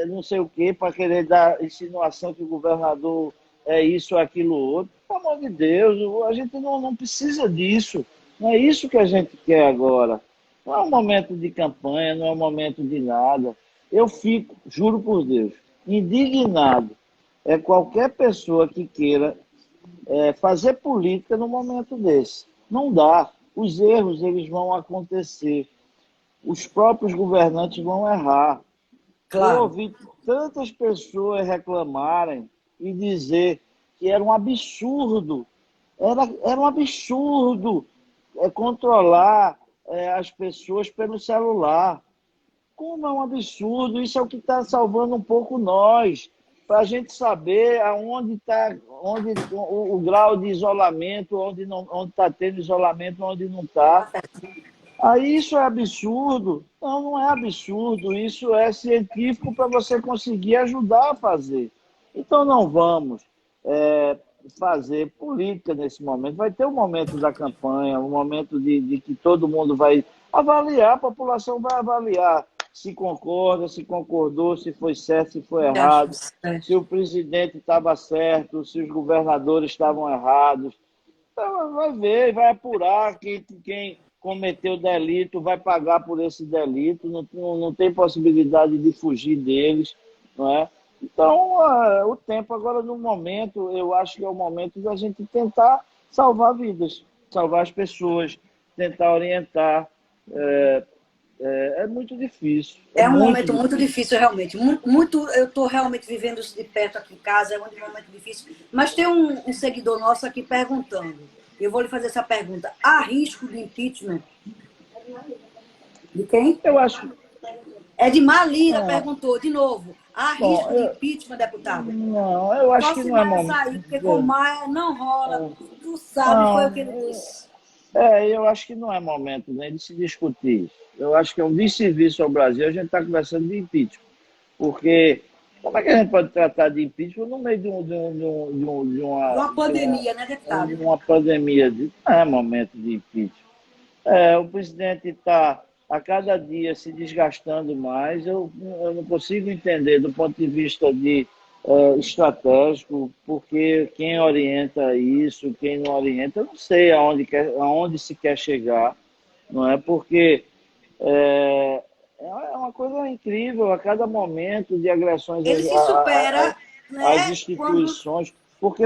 não sei o quê, para querer dar insinuação que o governador é isso ou aquilo outro. Pelo amor de Deus, a gente não precisa disso. Não é isso que a gente quer agora. Não é um momento de campanha, não é um momento de nada. Eu fico, juro por Deus, indignado é qualquer pessoa que queira fazer política no momento desse. Não dá. Os erros eles vão acontecer. Os próprios governantes vão errar. Eu Claro. ouvi tantas pessoas reclamarem e dizer que era um absurdo, era um absurdo controlar as pessoas pelo celular. Como é um absurdo, isso é o que está salvando um pouco nós, para a gente saber aonde está, onde o grau de isolamento, onde está tendo isolamento, onde não está. Aí isso é absurdo? Não, não é absurdo, isso é científico para você conseguir ajudar a fazer. Então não vamos fazer política nesse momento. Vai ter um momento da campanha, um momento de que todo mundo vai avaliar, a população vai avaliar se concorda, se concordou, se foi certo, se foi errado, se o presidente estava certo, se os governadores estavam errados. Então, vai ver, vai apurar quem cometeu delito, vai pagar por esse delito, não tem possibilidade de fugir deles, não é? Então, o tempo agora, no momento, eu acho que é o momento da gente tentar salvar vidas, salvar as pessoas, tentar orientar. É muito difícil. É um muito momento muito difícil. difícil, realmente. Muito, eu estou realmente vivendo isso de perto aqui em casa, é um momento difícil. Mas tem um seguidor nosso aqui perguntando. Eu vou lhe fazer essa pergunta. Há risco de impeachment? De quem? Eu acho. É de Malira, Não, perguntou de novo. Há bom, risco de impeachment, deputado? não, eu acho Só que se não é Maia momento. sair, porque com Maia não rola. Tu sabe, foi o que ele Não, disse. eu acho que não é momento nem de se discutir isso. Eu acho que é um desserviço ao Brasil a gente está conversando de impeachment. Porque como é que a gente pode tratar de impeachment no meio De uma pandemia, né, deputado? de uma pandemia? Não é momento de impeachment. O presidente está a cada dia se desgastando mais. Eu não consigo entender do ponto de vista estratégico, porque quem orienta isso, quem não orienta, eu não sei aonde se quer chegar, não é? Porque é uma coisa incrível a cada momento de agressões Ele se supera, às né, quando instituições, porque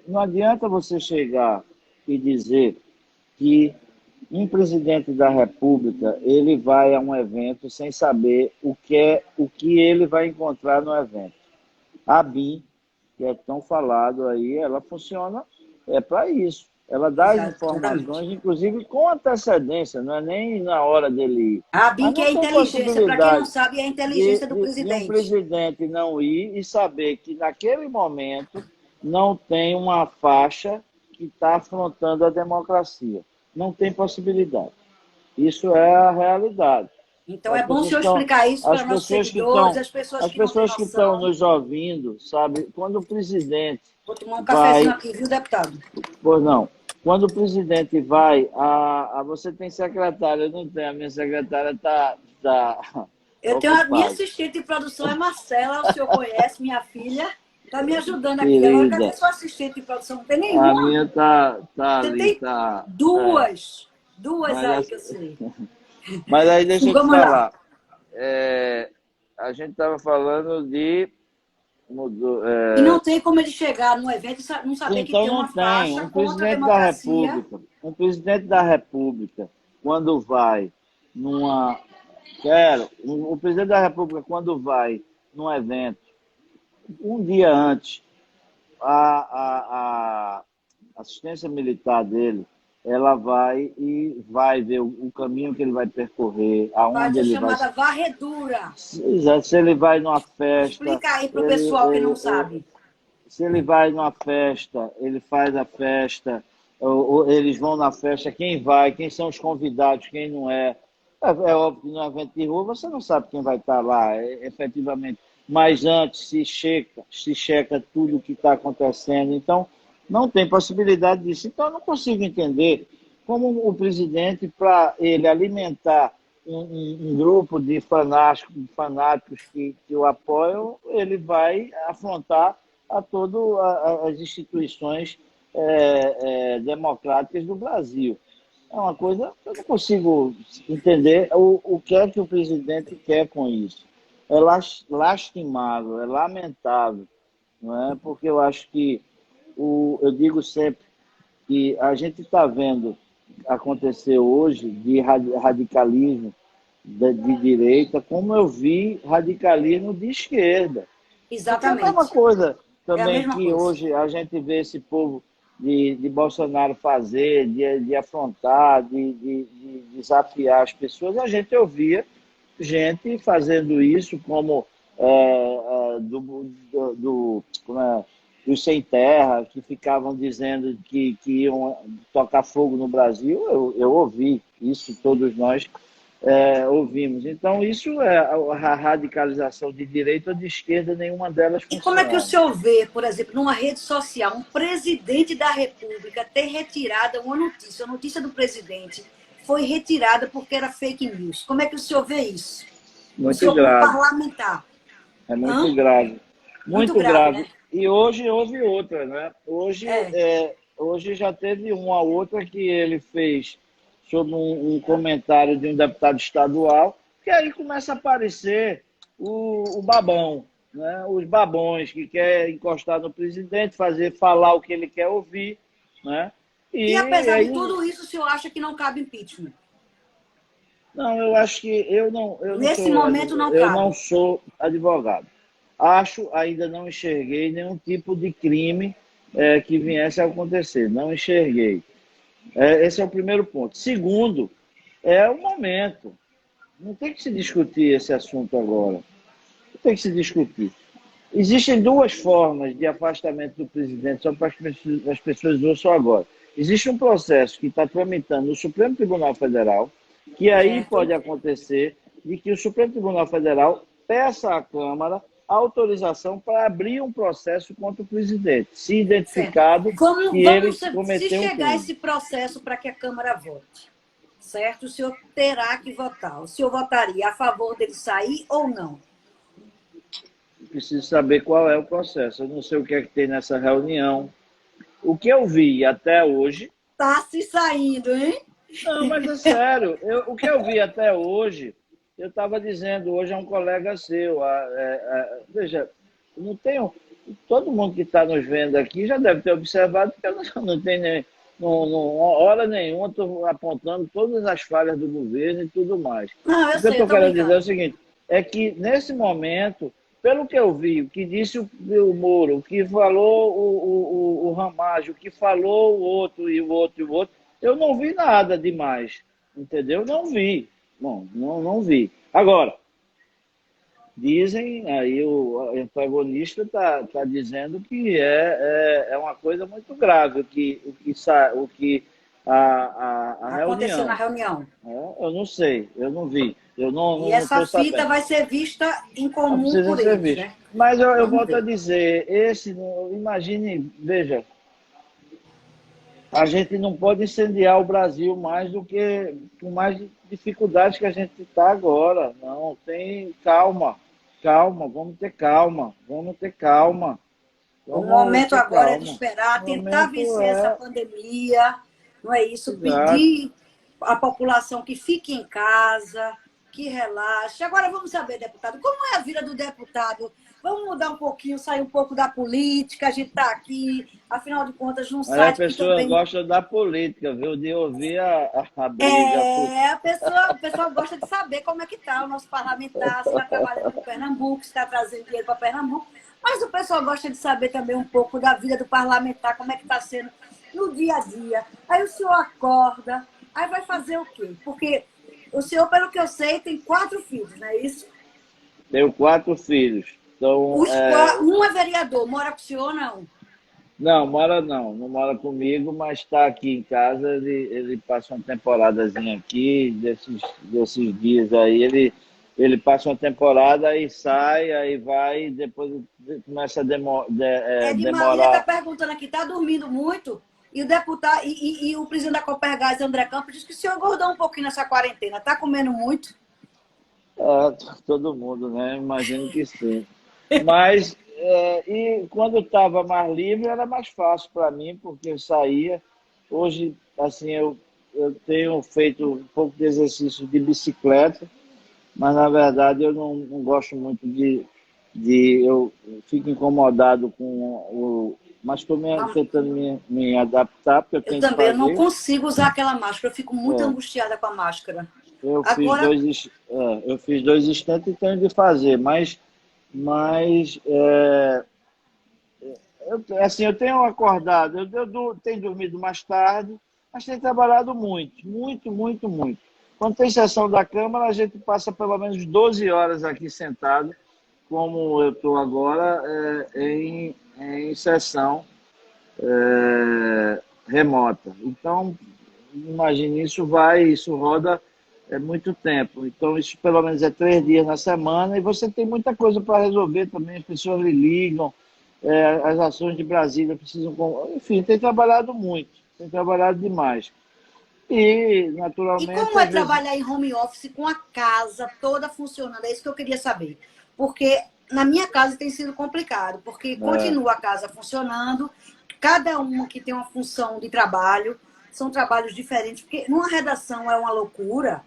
não adianta você chegar e dizer que um presidente da República ele vai a um evento sem saber o que ele vai encontrar no evento. A BIM, que é tão falado aí, ela funciona para isso. Ela dá as exatamente. informações, inclusive com antecedência, não é nem na hora dele ir. A Mas BIM, que não é a tem inteligência, para quem não possibilidade sabe, é a inteligência do de um presidente. presidente não ir e saber que naquele momento não tem uma faixa que está afrontando a democracia. Não tem possibilidade. Isso é a realidade. Então é bom o senhor explicar isso As para nossos pessoas seguidores, as pessoas as que não têm pessoas que estão noção. nos ouvindo, sabe, quando o presidente Vou tomar um cafezinho vai, aqui, viu, deputado? pois não, quando o presidente vai, você tem secretária, eu não tenho, a minha secretária está Eu tenho a minha ocupada, assistente de produção, é Marcela, o senhor conhece, minha filha, está me ajudando aqui. Agora, cadê querida. sua assistente de produção? Não tem A nenhuma? minha tá Você ali, tem tá. duas Mas, aí que eu sei. mas aí deixa eu te Vamos lá. falar. A gente estava falando de. E não tem como ele chegar num evento e não saber que Então tem não uma tem. faixa contra a democracia. Um presidente da República, quando vai numa. Quero, o presidente da República, quando vai num evento, um dia antes, a assistência militar dele, ela vai ver o caminho que ele vai percorrer, Faz aonde a ele vai. chamada varredura. Se ele vai numa festa, Explica aí para o pessoal que não sabe. se ele vai numa festa, ele faz a festa, ou eles vão na festa, quem vai, quem são os convidados, quem não é. É óbvio que no evento de rua você não sabe quem vai estar lá, efetivamente. Mas antes se checa tudo o que está acontecendo. Então, não tem possibilidade disso. Então, eu não consigo entender como o presidente, para ele alimentar um grupo de fanáticos que o apoiam, ele vai afrontar a todas as instituições democráticas do Brasil. É uma coisa que eu não consigo entender o que é que o presidente quer com isso. É lastimável, é lamentável, não é? Porque eu acho que, eu digo sempre que a gente está vendo acontecer hoje de radicalismo de direita, como eu vi radicalismo de esquerda. Porque é a mesma Exatamente. coisa É a também mesma que coisa. hoje a gente vê esse povo de Bolsonaro fazer, de afrontar, de desafiar as pessoas. A gente ouvia gente fazendo isso, como como dos sem terra, que ficavam dizendo que iam tocar fogo no Brasil. Eu ouvi isso, todos nós ouvimos. Então, isso é a radicalização de direita ou de esquerda, nenhuma delas E como é que o funciona. senhor vê, por exemplo, numa rede social, um presidente da República ter retirado uma notícia, a notícia do presidente foi retirada porque era fake news? Como é que o senhor vê isso? O Muito senhor, como grave, parlamentar. é muito Hã? grave. Muito Muito grave, grave. né? E hoje houve outra, né? É. Hoje já teve uma outra que ele fez sobre um comentário de um deputado estadual, que aí começa a aparecer o babão, né? Os babões que quer encostar no presidente, falar o que ele quer ouvir, né? E E apesar de aí, tudo isso, o senhor acha que não cabe impeachment? não, eu acho que Nesse momento não eu não cabe. sou advogado. Acho, ainda não enxerguei nenhum tipo de crime que viesse a acontecer. Não enxerguei. Esse é o primeiro ponto. Segundo, é o momento. Não tem que se discutir esse assunto agora. Não tem que se discutir. Existem duas formas de afastamento do presidente, só para as pessoas ouçam agora. Existe um processo que está tramitando no Supremo Tribunal Federal, que aí Certo? pode acontecer de que o Supremo Tribunal Federal peça à Câmara autorização para abrir um processo contra o presidente, se Certo. identificado que ele Se cometeu um chegar crime. esse processo para que a Câmara vote, certo? O senhor terá que votar. O senhor votaria a favor dele sair ou não? Preciso saber qual é o processo. Eu não sei o que é que tem nessa reunião. O que eu vi até hoje. Tá se saindo, hein? Não, mas é sério. O que eu vi até hoje, eu estava dizendo hoje a um colega seu. Veja, não tenho. Todo mundo que está nos vendo aqui já deve ter observado que eu não tenho nem. Não, hora nenhuma estou apontando todas as falhas do governo e tudo mais. Não, eu O que eu sei, eu estou tô querendo dizer é o brincando. seguinte: é que nesse momento, pelo que eu vi, o que disse o Moro, o que falou o Ramagem, o que falou o outro e o outro e o outro, eu não vi nada demais, entendeu? Não vi. Bom, não vi. Agora, dizem, aí o antagonista está dizendo que é uma coisa muito grave o que a Aconteceu na reunião. reunião. Eu não sei, eu não vi, eu E não essa estou fita sabendo. vai ser vista em Não comum precisa por ser eles, visto. né? Mas eu Vamos volto a ver. dizer, imagine, veja, a gente não pode incendiar o Brasil mais do que com mais dificuldades que a gente está agora. Não, tem calma, calma, vamos ter calma, O vamos momento ter agora é de calma. O esperar, tentar momento vencer essa é pandemia, não é isso? exato. Pedir à população que fique em casa, que relaxe. Agora vamos saber, deputado, como é a vida do deputado? Vamos mudar um pouquinho, sair um pouco da política. A gente está aqui, afinal de contas, num Mas a site que pessoa também gosta da política, viu? De ouvir a briga. o pessoal gosta de saber como é que está o nosso parlamentar, se está trabalhando por Pernambuco, se está trazendo dinheiro para Pernambuco. Mas o pessoal gosta de saber também um pouco da vida do parlamentar, como é que está sendo no dia a dia. Aí o senhor acorda, aí vai fazer o quê? Porque o senhor, pelo que eu sei, tem 4 filhos, não é isso? Tenho 4 filhos. Então, Um é vereador, mora com o senhor, não? não mora comigo, mas está aqui em casa. Ele passa uma temporadazinha aqui, desses dias aí. Ele passa uma temporada e sai, aí vai, e depois começa a Edmaria está demorar. perguntando aqui, está dormindo muito? E o deputado e o presidente da Copergás, André Campos, disse que o senhor engordou um pouquinho nessa quarentena. Está comendo muito? Todo mundo, né? Imagino que sim. Mas, e quando estava mais livre, era mais fácil para mim, porque eu saía. Hoje, assim, eu tenho feito um pouco de exercício de bicicleta, mas na verdade eu não gosto muito eu fico incomodado com o... Mas estou tentando me adaptar, porque eu Eu tenho que também, eu não fazer. consigo usar aquela máscara, eu fico muito É, angustiada com a máscara. eu fiz Agora, eu fiz 2 estantes e tenho de fazer, mas assim, eu tenho acordado, tenho dormido mais tarde, mas tenho trabalhado muito, muito, muito, muito. Quando tem sessão da Câmara, a gente passa pelo menos 12 horas aqui sentado, como eu estou agora, em sessão remota. Então, imagine, isso roda muito tempo. Então, isso pelo menos é 3 dias na semana e você tem muita coisa para resolver também. As pessoas lhe ligam, as ações de Brasília precisam... Enfim, tem trabalhado muito, tem trabalhado demais. E, e naturalmente, como é às vezes... trabalhar em home office com a casa toda funcionando? É isso que eu queria saber. Porque na minha casa tem sido complicado, porque É, continua a casa funcionando, cada uma que tem uma função de trabalho, são trabalhos diferentes, porque numa redação é uma loucura,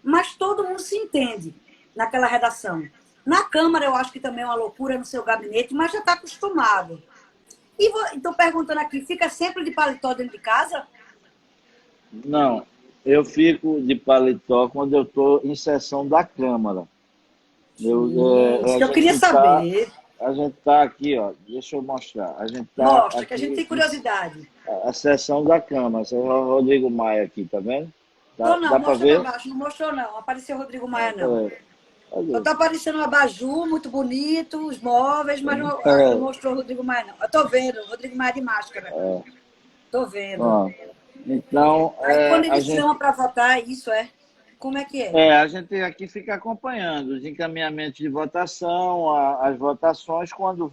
mas todo mundo se entende naquela redação. Na Câmara eu acho que também é uma loucura no seu gabinete, mas já está acostumado. E estou perguntando aqui, fica sempre de paletó dentro de casa? não, eu fico de paletó quando eu estou em sessão da Câmara. Isso A que eu queria gente está saber. a gente tá aqui, ó, deixa eu mostrar. A gente está Mostra, que a gente aqui tem curiosidade. a sessão da Câmara. Esse é o Rodrigo Maia aqui, tá vendo? Tô não, Dá para mostra para ver? baixo. Não mostrou, não. Apareceu o Rodrigo Maia, não. Peraí. Só Cadê? tá aparecendo um abajur muito bonito, os móveis, mas não Peraí. mostrou o Rodrigo Maia, não. Eu tô vendo, o Rodrigo Maia de máscara. Tô vendo. Pronto. Então, Aí quando eles chamam para votar, isso é? Como é que é? a gente aqui fica acompanhando os encaminhamentos de votação, as votações, quando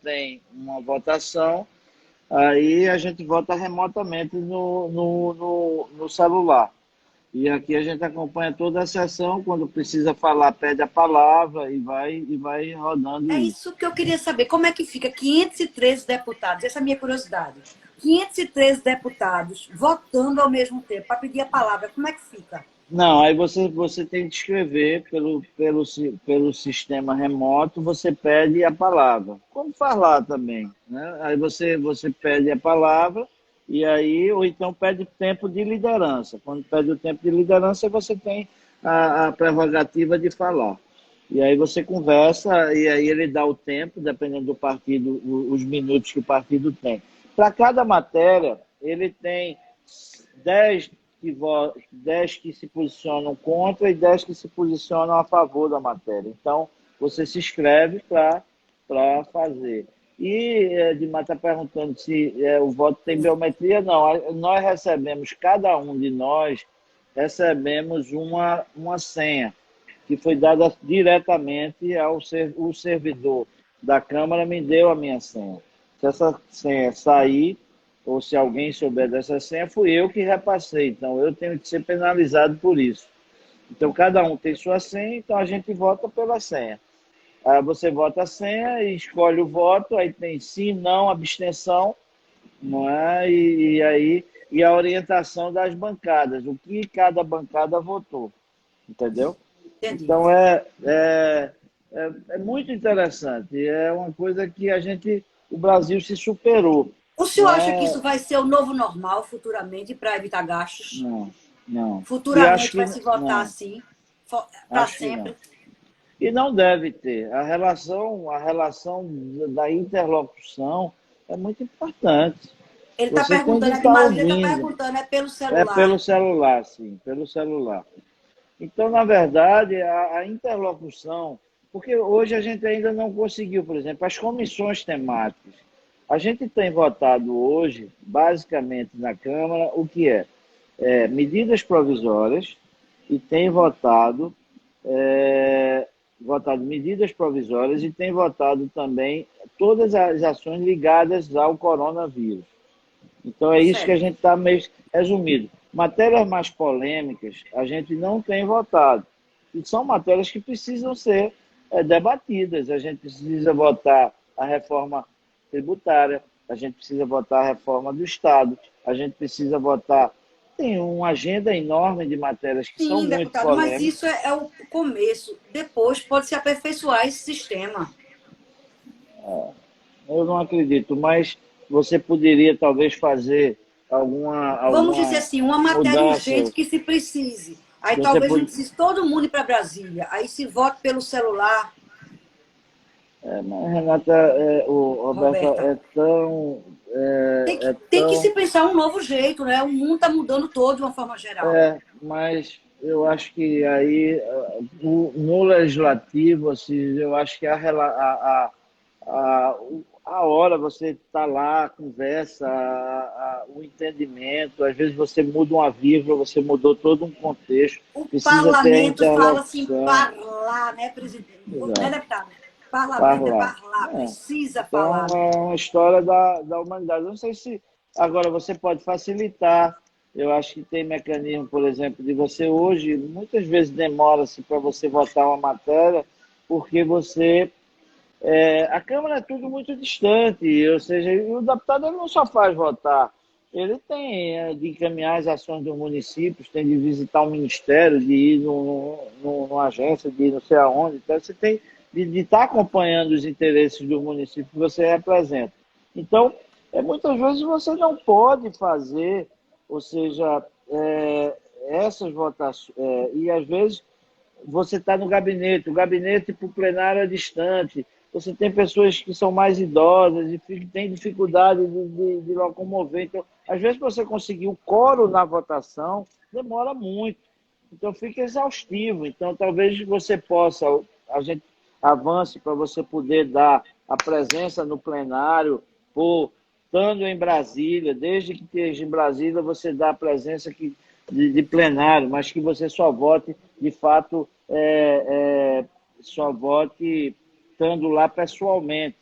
tem uma votação, aí a gente vota remotamente no celular. E aqui a gente acompanha toda a sessão, quando precisa falar, pede a palavra e vai rodando É isso. isso que eu queria saber. Como é que fica 513 deputados? Essa é a minha curiosidade. 513 deputados votando ao mesmo tempo para pedir a palavra. Como é que fica? Não, aí você tem que escrever pelo sistema remoto, você pede a palavra. Como faz lá também, né? Aí você pede a palavra e aí, ou então pede tempo de liderança. Quando pede o tempo de liderança, você tem a prerrogativa de falar. E aí você conversa e aí ele dá o tempo, dependendo do partido, os minutos que o partido tem. Para cada matéria, ele tem 10 10 que se posicionam contra e 10 que se posicionam a favor da matéria. Então, você se inscreve para fazer. E Edmar está perguntando se o voto tem biometria. Não, nós recebemos, cada um de nós recebemos uma senha que foi dada diretamente o servidor da Câmara me deu a minha senha. Se essa senha sair, ou se alguém souber dessa senha, fui eu que repassei. Então, eu tenho que ser penalizado por isso. Então, cada um tem sua senha, então a gente vota pela senha. Aí você vota a senha e escolhe o voto, aí tem sim, não, abstenção, não é? E a orientação das bancadas, o que cada bancada votou, entendeu? Entendi. Então, é muito interessante. É uma coisa que o Brasil se superou. O senhor acha que Né? isso vai ser o novo normal futuramente para evitar gastos? Não, não. E acho Futuramente que vai se votar não, assim, para acho que não. sempre? E não deve ter. A relação da interlocução é muito importante. Ele está Você tem de perguntando, a de estar Marília está ouvindo. perguntando, é pelo É celular? pelo celular, sim, pelo celular. Então, na verdade, a interlocução, porque hoje a gente ainda não conseguiu, por exemplo, as comissões temáticas. A gente tem votado hoje, basicamente na Câmara, o que medidas provisórias e tem votado medidas provisórias e tem votado também todas as ações ligadas ao coronavírus. Então é isso que a Certo. gente está meio resumido. Matérias mais polêmicas a gente não tem votado. E são matérias que precisam ser debatidas. A gente precisa votar a reforma tributária, a gente precisa votar a reforma do Estado, a gente precisa votar tem uma agenda enorme de matérias que são Sim, muito deputado, mas polêmicas. isso é o começo. Depois pode se aperfeiçoar esse sistema. Eu não acredito, mas você poderia talvez fazer Vamos dizer alguma assim, uma matéria urgente mudança. que se precise. Aí Você talvez não pode, precise todo mundo ir para Brasília. Aí se vote pelo celular, mas, Renata, Roberta, Roberta. Tem que se pensar um novo jeito, né? O mundo está mudando todo de uma forma geral. mas eu acho que aí no legislativo, assim, eu acho que a, a hora você está lá, conversa, o entendimento, às vezes você muda uma vírgula, você mudou todo um contexto, O precisa ter a parlamento fala-se em interlocução, parlar, né, presidente? Né, exato, deputado? Parlamento é parlar. parlar, precisa Então, falar, né? é uma história da humanidade. Eu não sei se agora você pode facilitar. Eu acho que tem mecanismo, por exemplo, de você hoje, muitas vezes demora-se para você votar uma matéria, porque a Câmara é tudo muito distante, ou seja, o deputado ele não só faz votar, ele tem de encaminhar as ações dos municípios, tem de visitar um ministério, de ir numa agência, de ir não sei aonde. Então, você tem de estar acompanhando os interesses do município que você representa. Então, muitas vezes você não pode fazer, ou seja, essas votações, e às vezes você está no gabinete, o gabinete para o plenário é distante, você tem pessoas que são mais idosas e têm dificuldade de locomover. Então, às vezes, para você conseguir o quórum na votação, demora muito. Então, fica exaustivo. Então, talvez você possa, a gente avance para você poder dar a presença no plenário, por estando em Brasília, desde que esteja em Brasília, você dá a presença de plenário, mas que você só vote, de fato, só vote estando lá pessoalmente.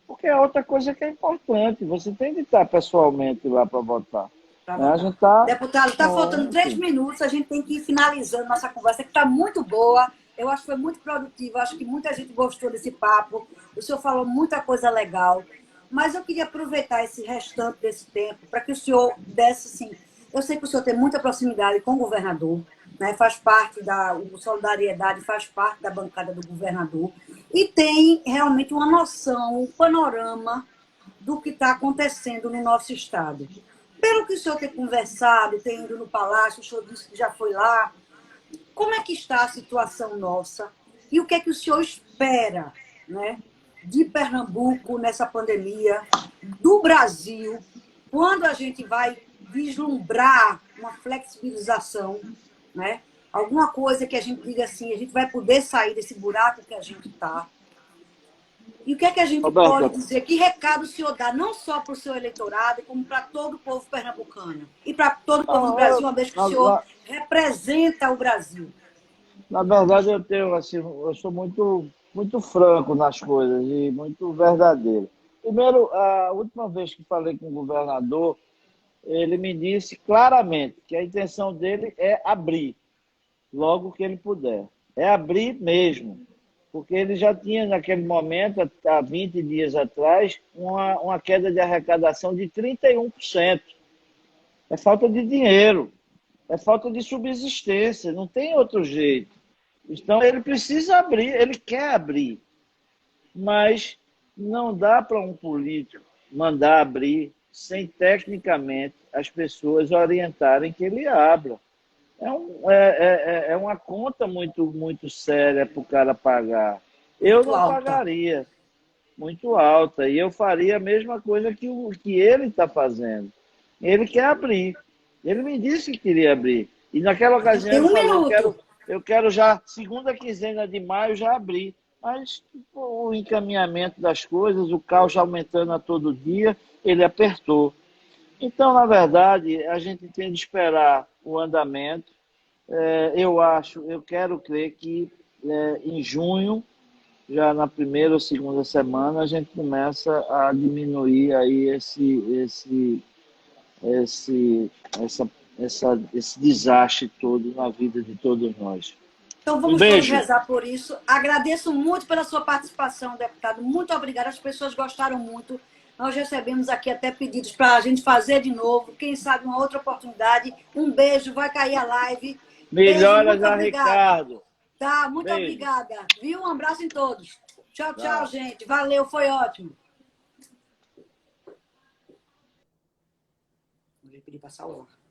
Porque é outra coisa que é importante, você tem de estar pessoalmente lá para votar. Para A votar. gente está. Deputado, está faltando 3 minutos, a gente tem que ir finalizando nossa conversa, que está muito boa. Eu acho que foi muito produtiva, acho que muita gente gostou desse papo. O senhor falou muita coisa legal. Mas eu queria aproveitar esse restante desse tempo para que o senhor desse, assim, eu sei que o senhor tem muita proximidade com o governador, né? Faz parte o Solidariedade, faz parte da bancada do governador, e tem realmente uma noção, um panorama do que está acontecendo no nosso estado. Pelo que o senhor tem conversado, tem ido no Palácio, o senhor disse que já foi lá, como é que está a situação nossa e o que é que o senhor espera, né, de Pernambuco nessa pandemia, do Brasil, quando a gente vai vislumbrar uma flexibilização, né? Alguma coisa que a gente diga assim, a gente vai poder sair desse buraco que a gente está. E o que é que a gente pode Roberto, dizer? Que recado o senhor dá, não só para o seu eleitorado, como para todo o povo pernambucano e para todo o povo do Brasil, uma vez que o senhor representa o Brasil? na verdade, eu tenho assim, eu sou muito franco nas coisas e muito verdadeiro. Primeiro, a última vez que falei com o governador, ele me disse claramente que a intenção dele é abrir logo que ele puder. É abrir mesmo, porque ele já tinha naquele momento, há 20 dias atrás, uma queda de arrecadação de 31%. É falta de dinheiro, é falta de subsistência, não tem outro jeito. Então, ele precisa abrir, ele quer abrir, mas não dá para um político mandar abrir sem, tecnicamente, as pessoas orientarem que ele abra. É uma conta muito séria para o cara pagar. Eu Muito não alta. pagaria, muito alta, e eu faria a mesma coisa que ele está fazendo. Ele quer abrir. Ele me disse que queria abrir. E naquela A gente ocasião tem ele um falou, minuto. eu quero já, segunda quinzena de maio, já abrir. Mas o encaminhamento das coisas, o caos já aumentando a todo dia, ele apertou. Então, na verdade, a gente tem de esperar o andamento. Eu quero crer que em junho, já na primeira ou segunda semana, a gente começa a diminuir aí esse, esse desastre todo na vida de todos nós. Então, Um vamos todos beijo. rezar por isso. Agradeço muito pela sua participação, deputado. Muito obrigada. As pessoas gostaram muito. Nós recebemos aqui até pedidos para a gente fazer de novo. Quem sabe uma outra oportunidade. Um beijo, vai cair a live. Beijo, Melhoras muito a obrigada. Ricardo. Tá, muito Beijo. obrigada. Viu? Um abraço em todos. Tchau, tchau, Tchau. gente. Valeu, foi ótimo. Vou pedir para salvar.